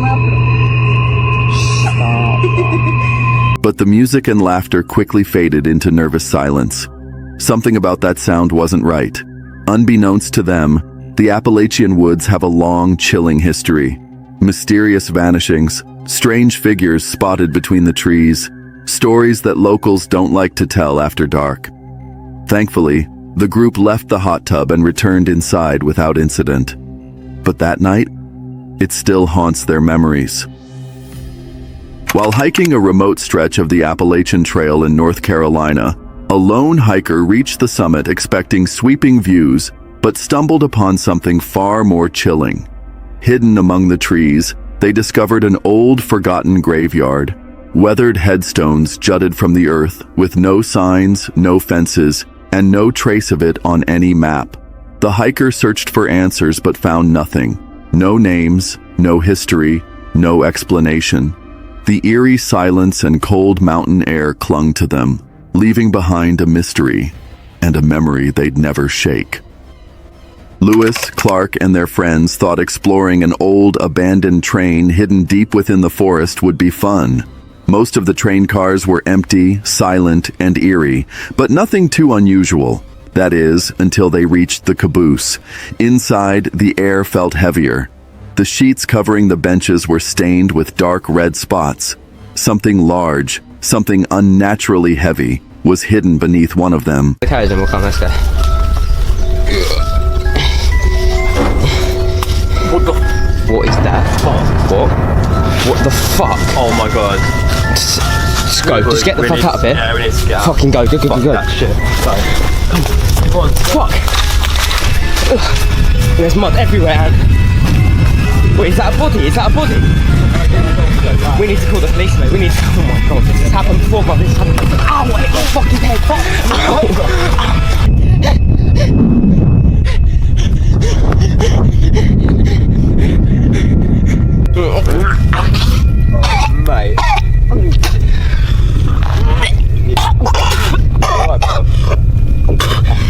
nada, But the music and laughter quickly faded into nervous silence. Something about that sound wasn't right. Unbeknownst to them, the Appalachian woods have a long, chilling history. Mysterious vanishings, strange figures spotted between the trees, stories that locals don't like to tell after dark. Thankfully, the group left the hot tub and returned inside without incident. But that night, it still haunts their memories. While hiking a remote stretch of the Appalachian Trail in North Carolina, a lone hiker reached the summit expecting sweeping views, but stumbled upon something far more chilling. Hidden among the trees, they discovered an old, forgotten graveyard. Weathered headstones jutted from the earth, with no signs, no fences, and no trace of it on any map. The hiker searched for answers but found nothing. No names, no history, no explanation. The eerie silence and cold mountain air clung to them, leaving behind a mystery and a memory they'd never shake. Lewis, Clark, and their friends thought exploring an old, abandoned train hidden deep within the forest would be fun. Most of the train cars were empty, silent, and eerie, but nothing too unusual. That is, until they reached the caboose. Inside, the air felt heavier. The sheets covering the benches were stained with dark red spots. Something large, something unnaturally heavy, was hidden beneath one of them. The carriage and we'll come, let's go. What is that? What the fuck? Oh my god. Just go, just get the fuck out of here. Yeah, we need to get out. Fucking go, go. That shit. Come on. Fuck! Ugh. There's mud everywhere, Ant. Wait, is that a body? We need to call the police, mate. We need to... Oh my god, this has happened before, bro. This has happened before. Ow, my fucking head. Fuck! Mate. I'm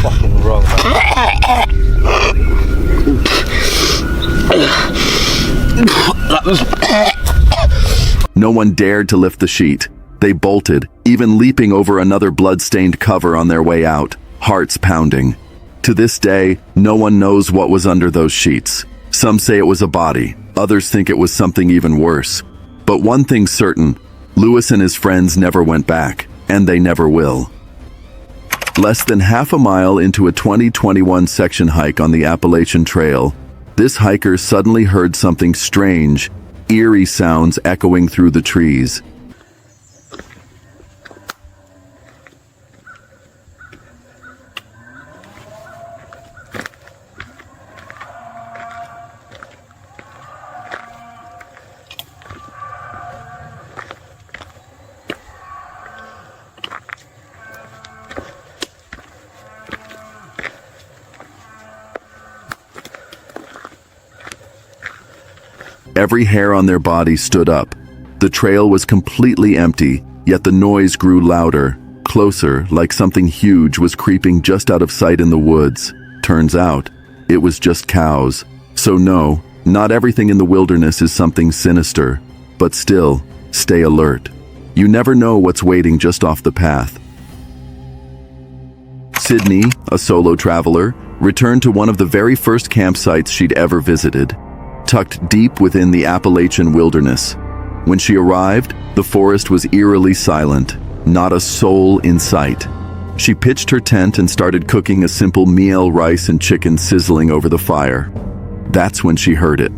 fucking wrong, No one dared to lift the sheet. They bolted, even leaping over another blood-stained cover on their way out, hearts pounding. To this day, no one knows what was under those sheets. Some say it was a body, others think it was something even worse. But one thing's certain, Lewis and his friends never went back, and they never will. Less than half a mile into a 2021 section hike on the Appalachian Trail, this hiker suddenly heard something strange, eerie sounds echoing through the trees. Every hair on their body stood up. The trail was completely empty, yet the noise grew louder, closer, like something huge was creeping just out of sight in the woods. Turns out, it was just cows. So no, not everything in the wilderness is something sinister, but still, stay alert. You never know what's waiting just off the path. Sydney, a solo traveler, returned to one of the very first campsites she'd ever visited, tucked deep within the Appalachian wilderness. When she arrived, the forest was eerily silent, not a soul in sight. She pitched her tent and started cooking a simple meal, rice and chicken sizzling over the fire. That's when she heard it.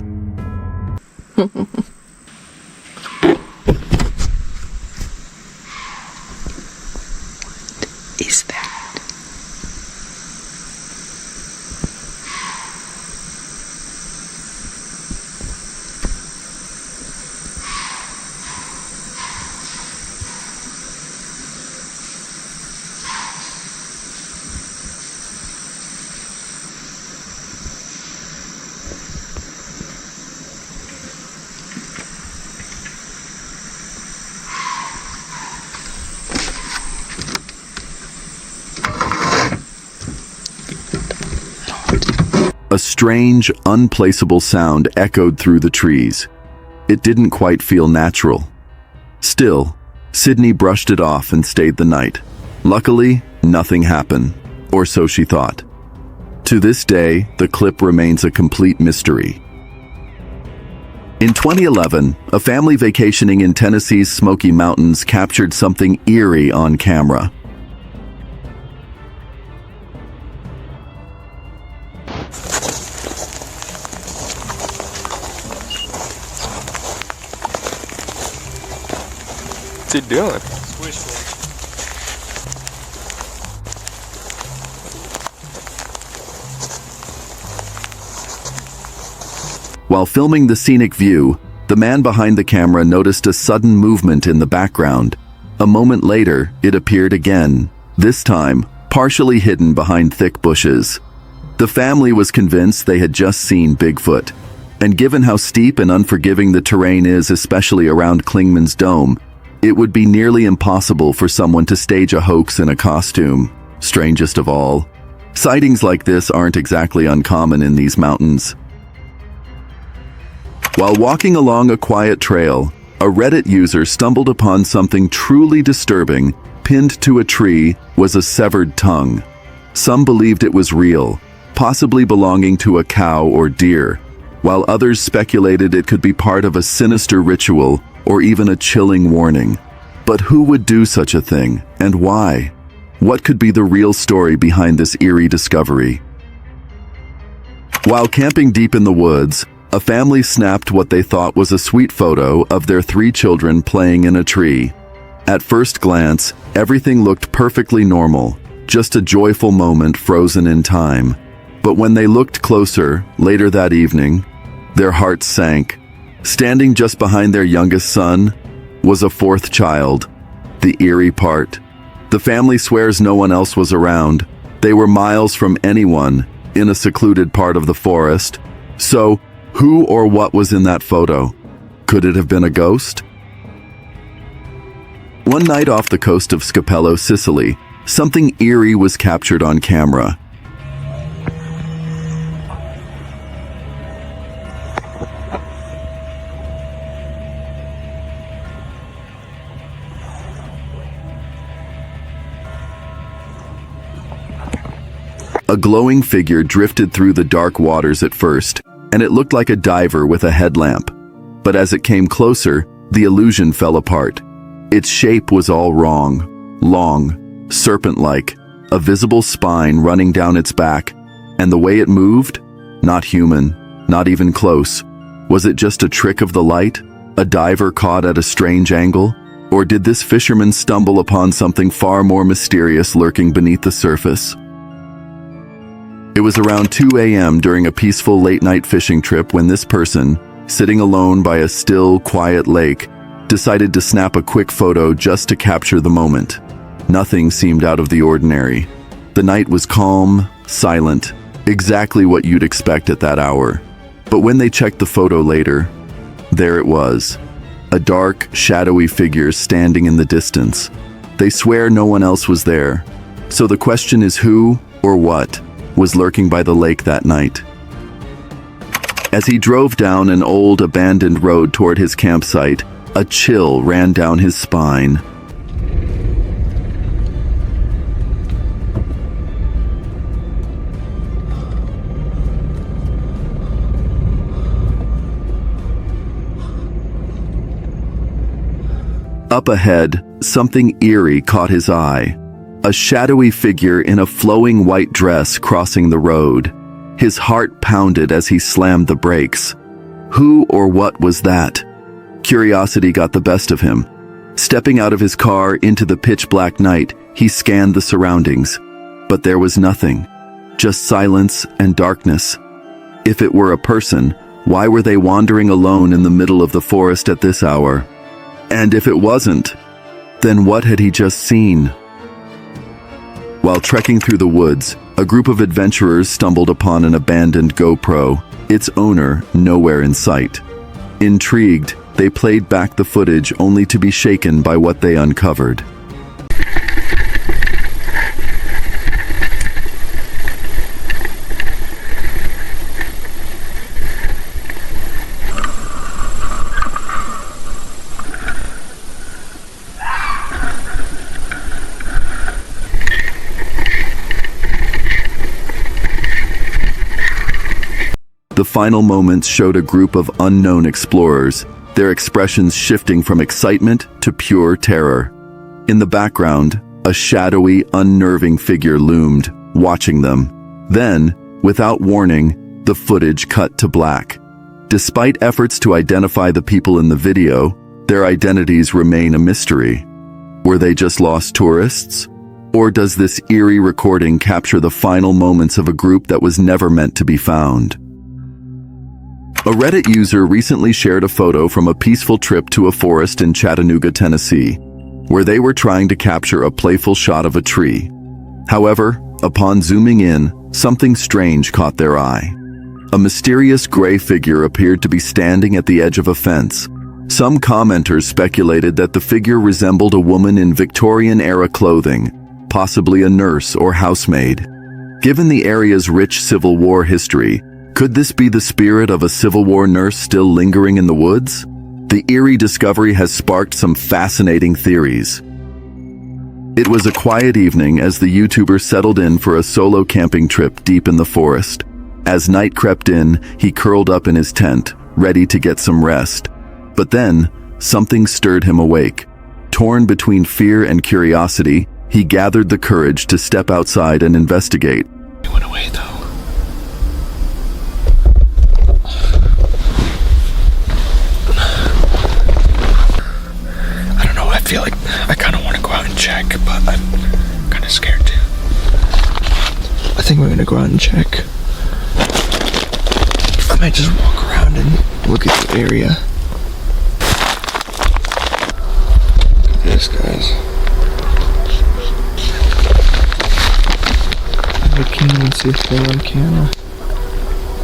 Is that? A strange, unplaceable sound echoed through the trees. It didn't quite feel natural. Still, Sydney brushed it off and stayed the night. Luckily, nothing happened, or so she thought. To this day, the clip remains a complete mystery. In 2011, a family vacationing in Tennessee's Smoky Mountains captured something eerie on camera. What's he doing? While filming the scenic view, the man behind the camera noticed a sudden movement in the background. A moment later, it appeared again, this time partially hidden behind thick bushes. The family was convinced they had just seen Bigfoot. And given how steep and unforgiving the terrain is, especially around Klingman's Dome, it would be nearly impossible for someone to stage a hoax in a costume. Strangest of all, sightings like this aren't exactly uncommon in these mountains. While walking along a quiet trail, a Reddit user stumbled upon something truly disturbing. Pinned to a tree was a severed tongue. Some believed it was real, possibly belonging to a cow or deer, while others speculated it could be part of a sinister ritual or even a chilling warning. But who would do such a thing, and why? What could be the real story behind this eerie discovery? While camping deep in the woods, a family snapped what they thought was a sweet photo of their 3 children playing in a tree. At first glance, everything looked perfectly normal, just a joyful moment frozen in time. But when they looked closer, later that evening, their hearts sank. Standing just behind their youngest son was a 4th child, the eerie part. The family swears no one else was around. They were miles from anyone, in a secluded part of the forest. So, who or what was in that photo? Could it have been a ghost? One night off the coast of Scapello, Sicily, something eerie was captured on camera. A glowing figure drifted through the dark waters at first, and it looked like a diver with a headlamp. But as it came closer, the illusion fell apart. Its shape was all wrong. Long, serpent-like, a visible spine running down its back, and the way it moved? Not human, not even close. Was it just a trick of the light? A diver caught at a strange angle? Or did this fisherman stumble upon something far more mysterious lurking beneath the surface? It was around 2 a.m. during a peaceful late-night fishing trip when this person, sitting alone by a still, quiet lake, decided to snap a quick photo just to capture the moment. Nothing seemed out of the ordinary. The night was calm, silent, exactly what you'd expect at that hour. But when they checked the photo later, there it was, a dark, shadowy figure standing in the distance. They swear no one else was there. So the question is who, or what, was lurking by the lake that night. As he drove down an old abandoned road toward his campsite, a chill ran down his spine. Up ahead, something eerie caught his eye. A shadowy figure in a flowing white dress crossing the road. His heart pounded as he slammed the brakes. Who or what was that? Curiosity got the best of him. Stepping out of his car into the pitch-black night, he scanned the surroundings. But there was nothing. Just silence and darkness. If it were a person, why were they wandering alone in the middle of the forest at this hour? And if it wasn't, then what had he just seen? While trekking through the woods, a group of adventurers stumbled upon an abandoned GoPro, its owner nowhere in sight. Intrigued, they played back the footage only to be shaken by what they uncovered. The final moments showed a group of unknown explorers, their expressions shifting from excitement to pure terror. In the background, a shadowy, unnerving figure loomed, watching them. Then, without warning, the footage cut to black. Despite efforts to identify the people in the video, their identities remain a mystery. Were they just lost tourists? Or does this eerie recording capture the final moments of a group that was never meant to be found? A Reddit user recently shared a photo from a peaceful trip to a forest in Chattanooga, Tennessee, where they were trying to capture a playful shot of a tree. However, upon zooming in, something strange caught their eye. A mysterious gray figure appeared to be standing at the edge of a fence. Some commenters speculated that the figure resembled a woman in Victorian-era clothing, possibly a nurse or housemaid. Given the area's rich Civil War history, could this be the spirit of a Civil War nurse still lingering in the woods? The eerie discovery has sparked some fascinating theories. It was a quiet evening as the YouTuber settled in for a solo camping trip deep in the forest. As night crept in, he curled up in his tent, ready to get some rest. But then, something stirred him awake. Torn between fear and curiosity, he gathered the courage to step outside and investigate. He went away, though. I don't know, I feel like I kind of want to go out and check, but I'm kind of scared too. I think we're going to go out and check. I might just walk around and look at the area. Look at this, guys. I can't even see a thing on camera.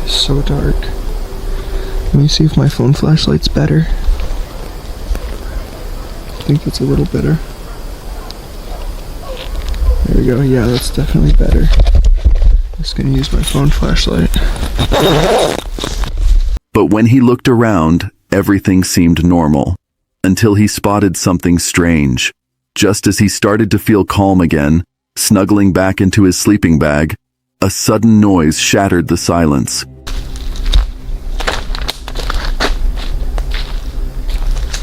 It's so dark. Let me see if my phone flashlight's better. I think it's a little better. There we go. Yeah, that's definitely better. I'm just gonna use my phone flashlight. But when he looked around, everything seemed normal, until he spotted something strange. Just as he started to feel calm again, snuggling back into his sleeping bag, a sudden noise shattered the silence.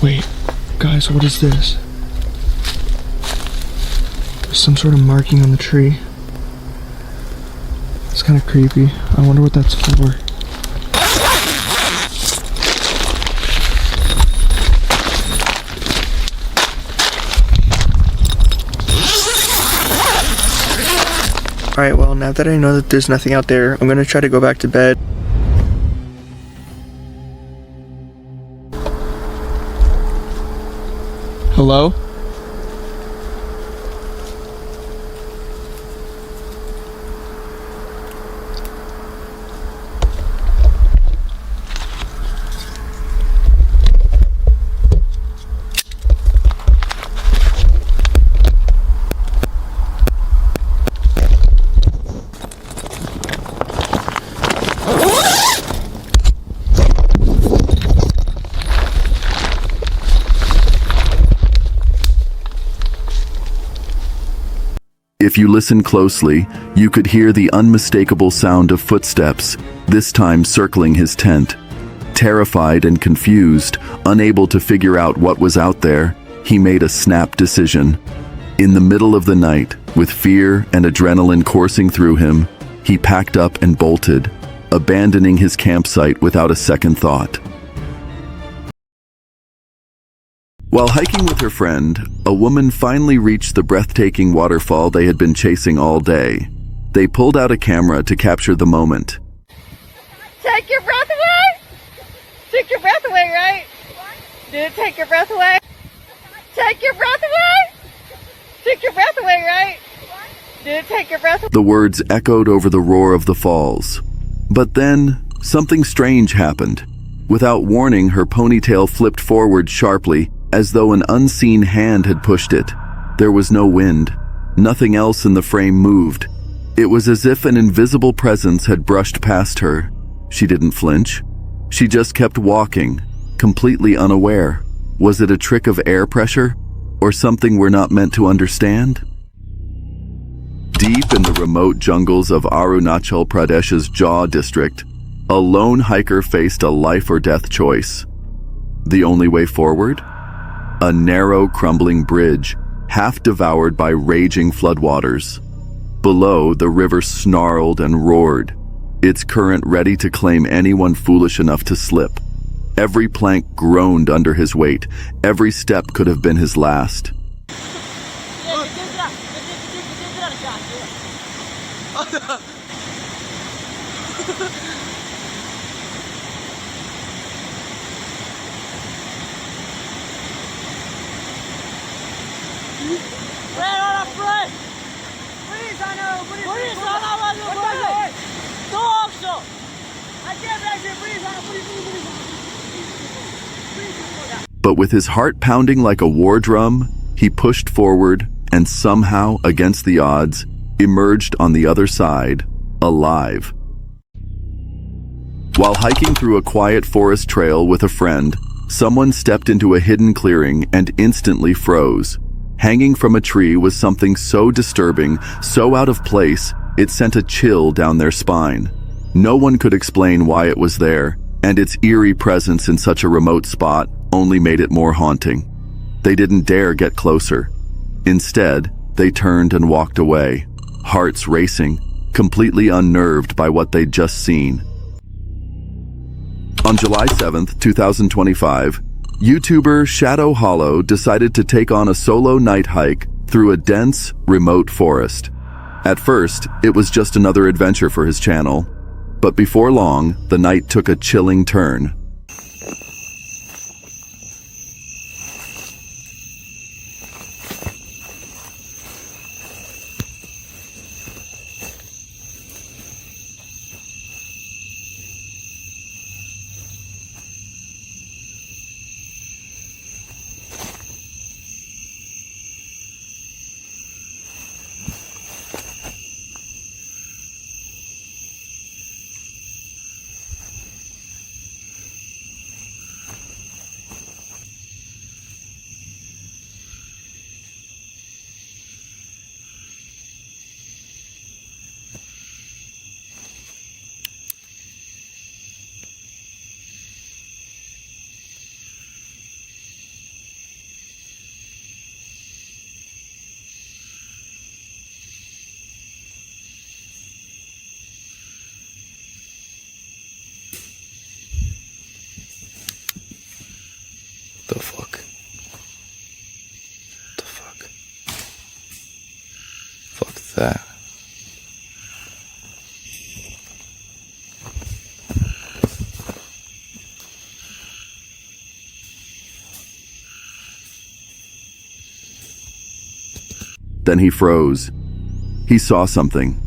Wait, guys, what is this? There's some sort of marking on the tree. It's kind of creepy. I wonder what that's for. Alright, well, now that I know that there's nothing out there, I'm gonna try to go back to bed. Hello? If you listen closely, you could hear the unmistakable sound of footsteps, this time circling his tent. Terrified and confused, unable to figure out what was out there, he made a snap decision. In the middle of the night, with fear and adrenaline coursing through him, he packed up and bolted, abandoning his campsite without a second thought. While hiking with her friend, a woman finally reached the breathtaking waterfall they had been chasing all day. They pulled out a camera to capture the moment. Take your breath away? Took your breath away, right? Did it take your breath away? Take your breath away? Took your breath away, right? Did it take your breath away? The words echoed over the roar of the falls. But then, something strange happened. Without warning, her ponytail flipped forward sharply, as though an unseen hand had pushed it. There was no wind. Nothing else in the frame moved. It was as if an invisible presence had brushed past her. She didn't flinch. She just kept walking, completely unaware. Was it a trick of air pressure? Or something we're not meant to understand? Deep in the remote jungles of Arunachal Pradesh's Jaw district, a lone hiker faced a life or death choice. The only way forward? A narrow, crumbling bridge, half devoured by raging floodwaters. Below, the river snarled and roared, its current ready to claim anyone foolish enough to slip. Every plank groaned under his weight. Every step could have been his last. Ran on a front! But with his heart pounding like a war drum, he pushed forward and somehow, against the odds, emerged on the other side, alive. While hiking through a quiet forest trail with a friend, someone stepped into a hidden clearing and instantly froze. Hanging from a tree was something so disturbing, so out of place, it sent a chill down their spine. No one could explain why it was there, and its eerie presence in such a remote spot only made it more haunting. They didn't dare get closer. Instead, they turned and walked away, hearts racing, completely unnerved by what they'd just seen. On July 7th, 2025, YouTuber Shadow Hollow decided to take on a solo night hike through a dense, remote forest. At first, it was just another adventure for his channel, but before long, the night took a chilling turn. The fuck? The fuck? Fuck that. Then he froze. He saw something.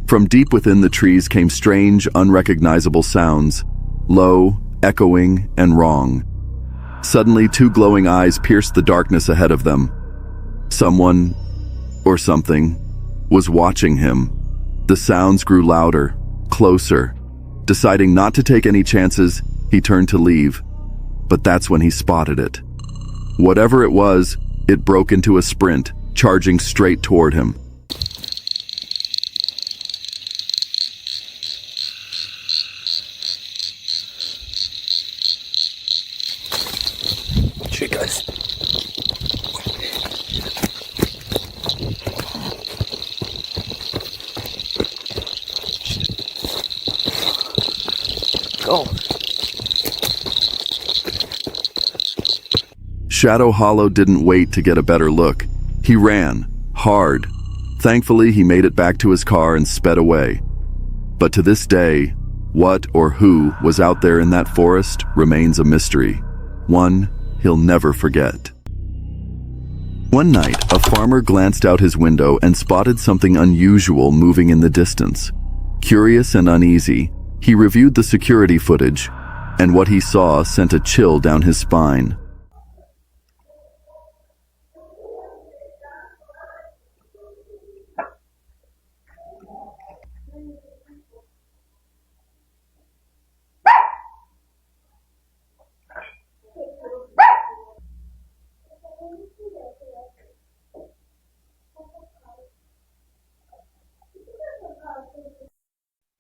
From deep within the trees came strange, unrecognizable sounds, low, echoing, and wrong. Suddenly, two glowing eyes pierced the darkness ahead of them. Someone, or something, was watching him. The sounds grew louder, closer. Deciding not to take any chances, he turned to leave. But that's when he spotted it. Whatever it was, it broke into a sprint, charging straight toward him. Shit, guys. Go. Shadow Hollow didn't wait to get a better look. He ran, hard. Thankfully, he made it back to his car and sped away. But to this day, what or who was out there in that forest remains a mystery. One he'll never forget. One night, a farmer glanced out his window and spotted something unusual moving in the distance. Curious and uneasy, he reviewed the security footage, and what he saw sent a chill down his spine.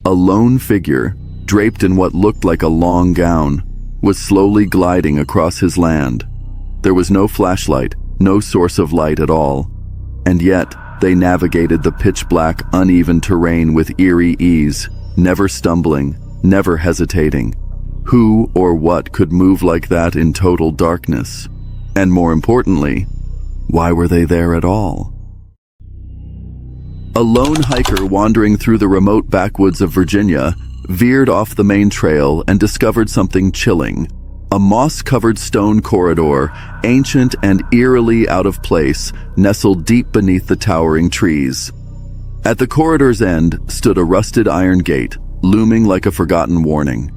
A lone figure, draped in what looked like a long gown, was slowly gliding across his land. There was no flashlight, no source of light at all, and yet they navigated the pitch-black, uneven terrain with eerie ease, never stumbling, never hesitating. Who or what could move like that in total darkness? And more importantly, why were they there at all? A lone hiker wandering through the remote backwoods of Virginia veered off the main trail and discovered something chilling. A moss-covered stone corridor, ancient and eerily out of place, nestled deep beneath the towering trees. At the corridor's end stood a rusted iron gate, looming like a forgotten warning.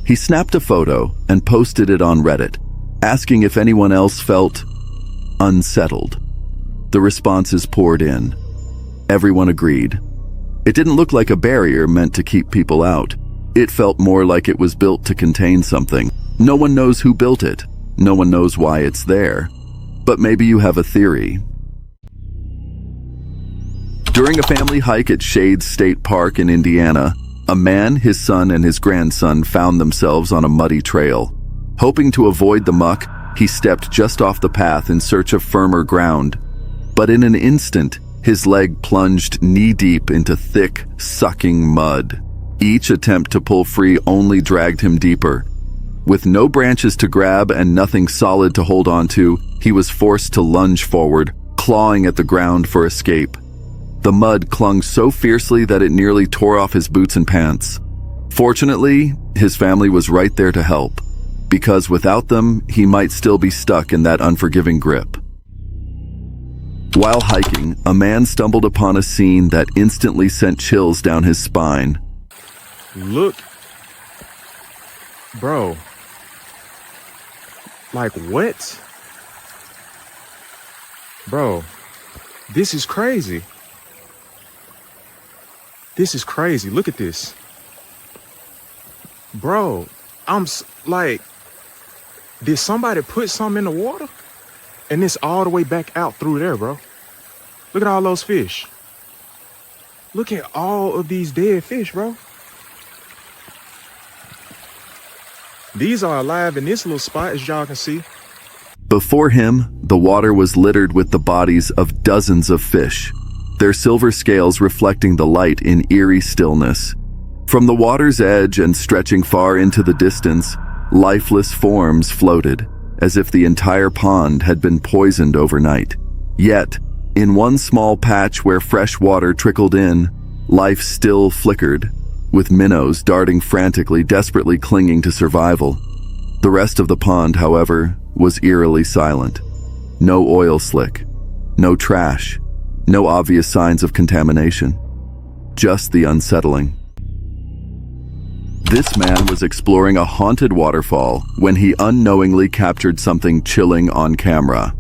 He snapped a photo and posted it on Reddit, asking if anyone else felt unsettled. The responses poured in. Everyone agreed. It didn't look like a barrier meant to keep people out. It felt more like it was built to contain something. No one knows who built it. No one knows why it's there. But maybe you have a theory. During a family hike at Shades State Park in Indiana, a man, his son, and his grandson found themselves on a muddy trail. Hoping to avoid the muck, he stepped just off the path in search of firmer ground. But in an instant, his leg plunged knee-deep into thick, sucking mud. Each attempt to pull free only dragged him deeper. With no branches to grab and nothing solid to hold onto, he was forced to lunge forward, clawing at the ground for escape. The mud clung so fiercely that it nearly tore off his boots and pants. Fortunately, his family was right there to help, because without them, he might still be stuck in that unforgiving grip. While hiking, a man stumbled upon a scene that instantly sent chills down his spine. Look. Bro. Like what? Bro, this is crazy. This is crazy. Look at this. Bro, like, did somebody put something in the water? And it's all the way back out through there, bro. Look at all those fish. Look at all of these dead fish, bro. These are alive in this little spot, as y'all can see. Before him, the water was littered with the bodies of dozens of fish, their silver scales reflecting the light in eerie stillness. From the water's edge and stretching far into the distance, lifeless forms floated, as if the entire pond had been poisoned overnight. Yet, in one small patch where fresh water trickled in, life still flickered, with minnows darting frantically, desperately clinging to survival. The rest of the pond, however, was eerily silent. No oil slick, no trash, no obvious signs of contamination. Just the unsettling. This man was exploring a haunted waterfall when he unknowingly captured something chilling on camera.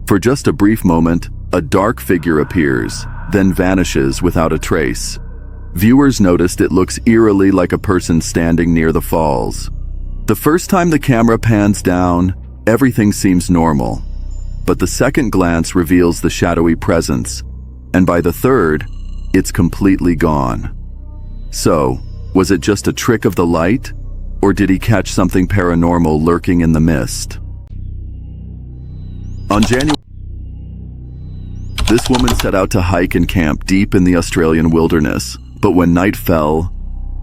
For just a brief moment, a dark figure appears, then vanishes without a trace. Viewers noticed it looks eerily like a person standing near the falls. The first time the camera pans down, everything seems normal. But the second glance reveals the shadowy presence, and by the third, it's completely gone. So, was it just a trick of the light, or did he catch something paranormal lurking in the mist? On January, this woman set out to hike and camp deep in the Australian wilderness, but when night fell,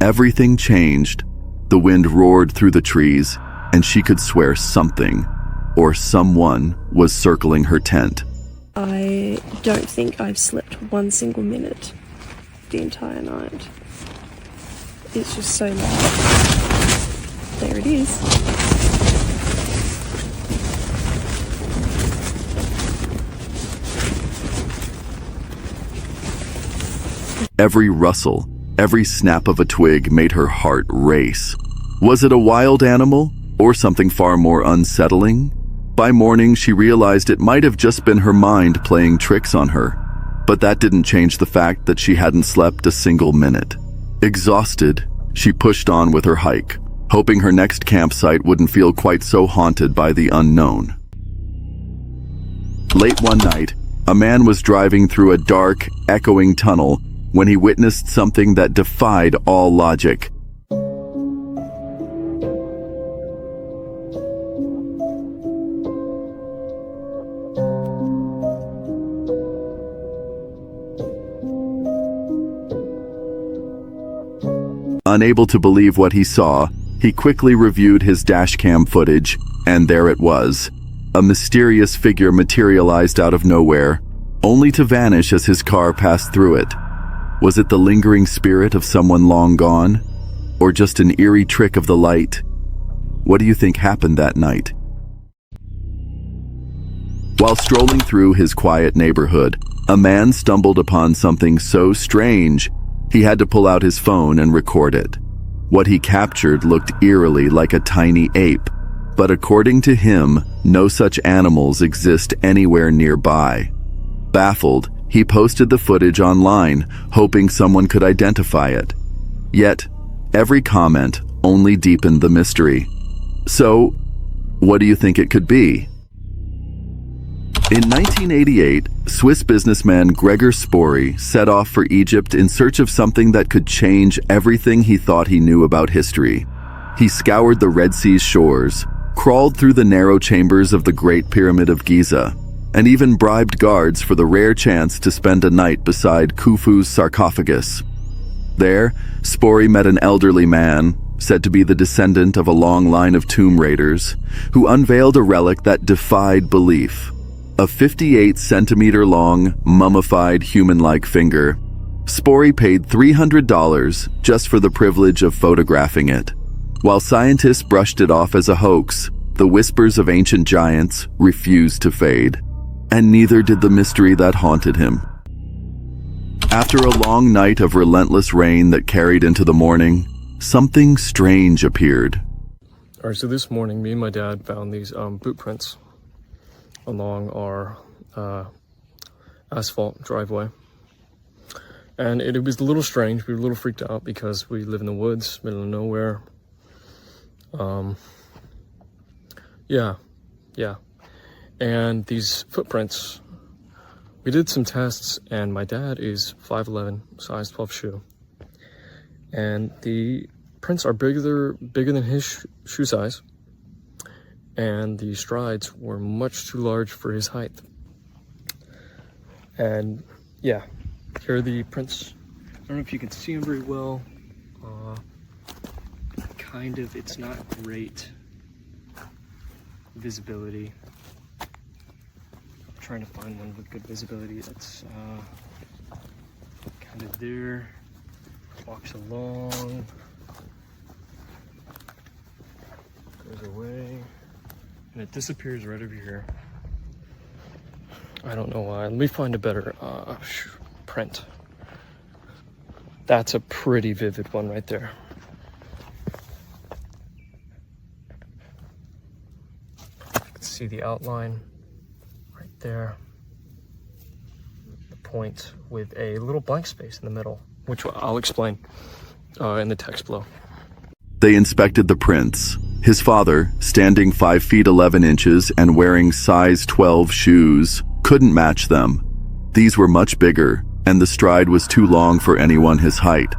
everything changed. The wind roared through the trees, and she could swear something, or someone, was circling her tent. I don't think I've slept one single minute the entire night. It's just so loud. There it is. Every rustle, every snap of a twig made her heart race. Was it a wild animal, or something far more unsettling? By morning, she realized it might have just been her mind playing tricks on her. But that didn't change the fact that she hadn't slept a single minute. Exhausted, she pushed on with her hike, hoping her next campsite wouldn't feel quite so haunted by the unknown. Late one night, a man was driving through a dark, echoing tunnel when he witnessed something that defied all logic. Unable to believe what he saw, he quickly reviewed his dashcam footage, and there it was. A mysterious figure materialized out of nowhere, only to vanish as his car passed through it. Was it the lingering spirit of someone long gone? Or just an eerie trick of the light? What do you think happened that night? While strolling through his quiet neighborhood, a man stumbled upon something so strange, he had to pull out his phone and record it. What he captured looked eerily like a tiny ape, but according to him, no such animals exist anywhere nearby. Baffled, he posted the footage online, hoping someone could identify it. Yet, every comment only deepened the mystery. So, what do you think it could be? In 1988, Swiss businessman Gregor Spory set off for Egypt in search of something that could change everything he thought he knew about history. He scoured the Red Sea's shores, crawled through the narrow chambers of the Great Pyramid of Giza, and even bribed guards for the rare chance to spend a night beside Khufu's sarcophagus. There, Spory met an elderly man, said to be the descendant of a long line of tomb raiders, who unveiled a relic that defied belief. A 58-centimeter-long, mummified human-like finger. Spory paid $300 just for the privilege of photographing it. While scientists brushed it off as a hoax, the whispers of ancient giants refused to fade. And neither did the mystery that haunted him. After a long night of relentless rain that carried into the morning, something strange appeared. All right, so this morning, me and my dad found these boot prints along our asphalt driveway. And it was a little strange. We were a little freaked out because we live in the woods, middle of nowhere. Yeah. And these footprints, we did some tests, and my dad is 5'11", size 12 shoe. And the prints are bigger than his shoe size. And the strides were much too large for his height. And yeah, here are the prints. I don't know if you can see them very well. It's not great visibility. I'm trying to find one with good visibility. That's kind of there. Walks along. Goes away. And it disappears right over here. I don't know why. Let me find a better print. That's a pretty vivid one right there. You can see the outline right there. The point with a little blank space in the middle, which I'll explain in the text below. They inspected the prints. His father, standing 5 feet 11 inches and wearing size 12 shoes, couldn't match them. These were much bigger, and the stride was too long for anyone his height.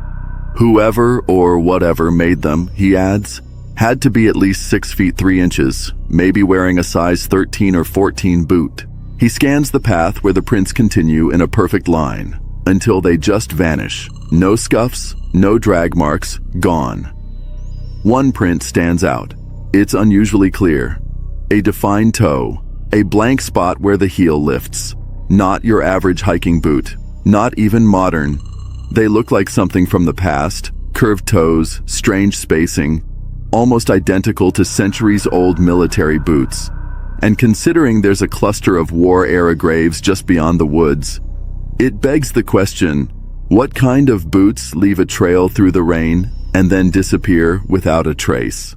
Whoever or whatever made them, he adds, had to be at least 6 feet 3 inches, maybe wearing a size 13 or 14 boot. He scans the path where the prints continue in a perfect line, until they just vanish. No scuffs, no drag marks, gone. One print stands out. It's unusually clear. A defined toe, a blank spot where the heel lifts. Not your average hiking boot, not even modern. They look like something from the past, curved toes, strange spacing, almost identical to centuries-old military boots. And considering there's a cluster of war-era graves just beyond the woods, it begs the question, what kind of boots leave a trail through the rain and then disappear without a trace?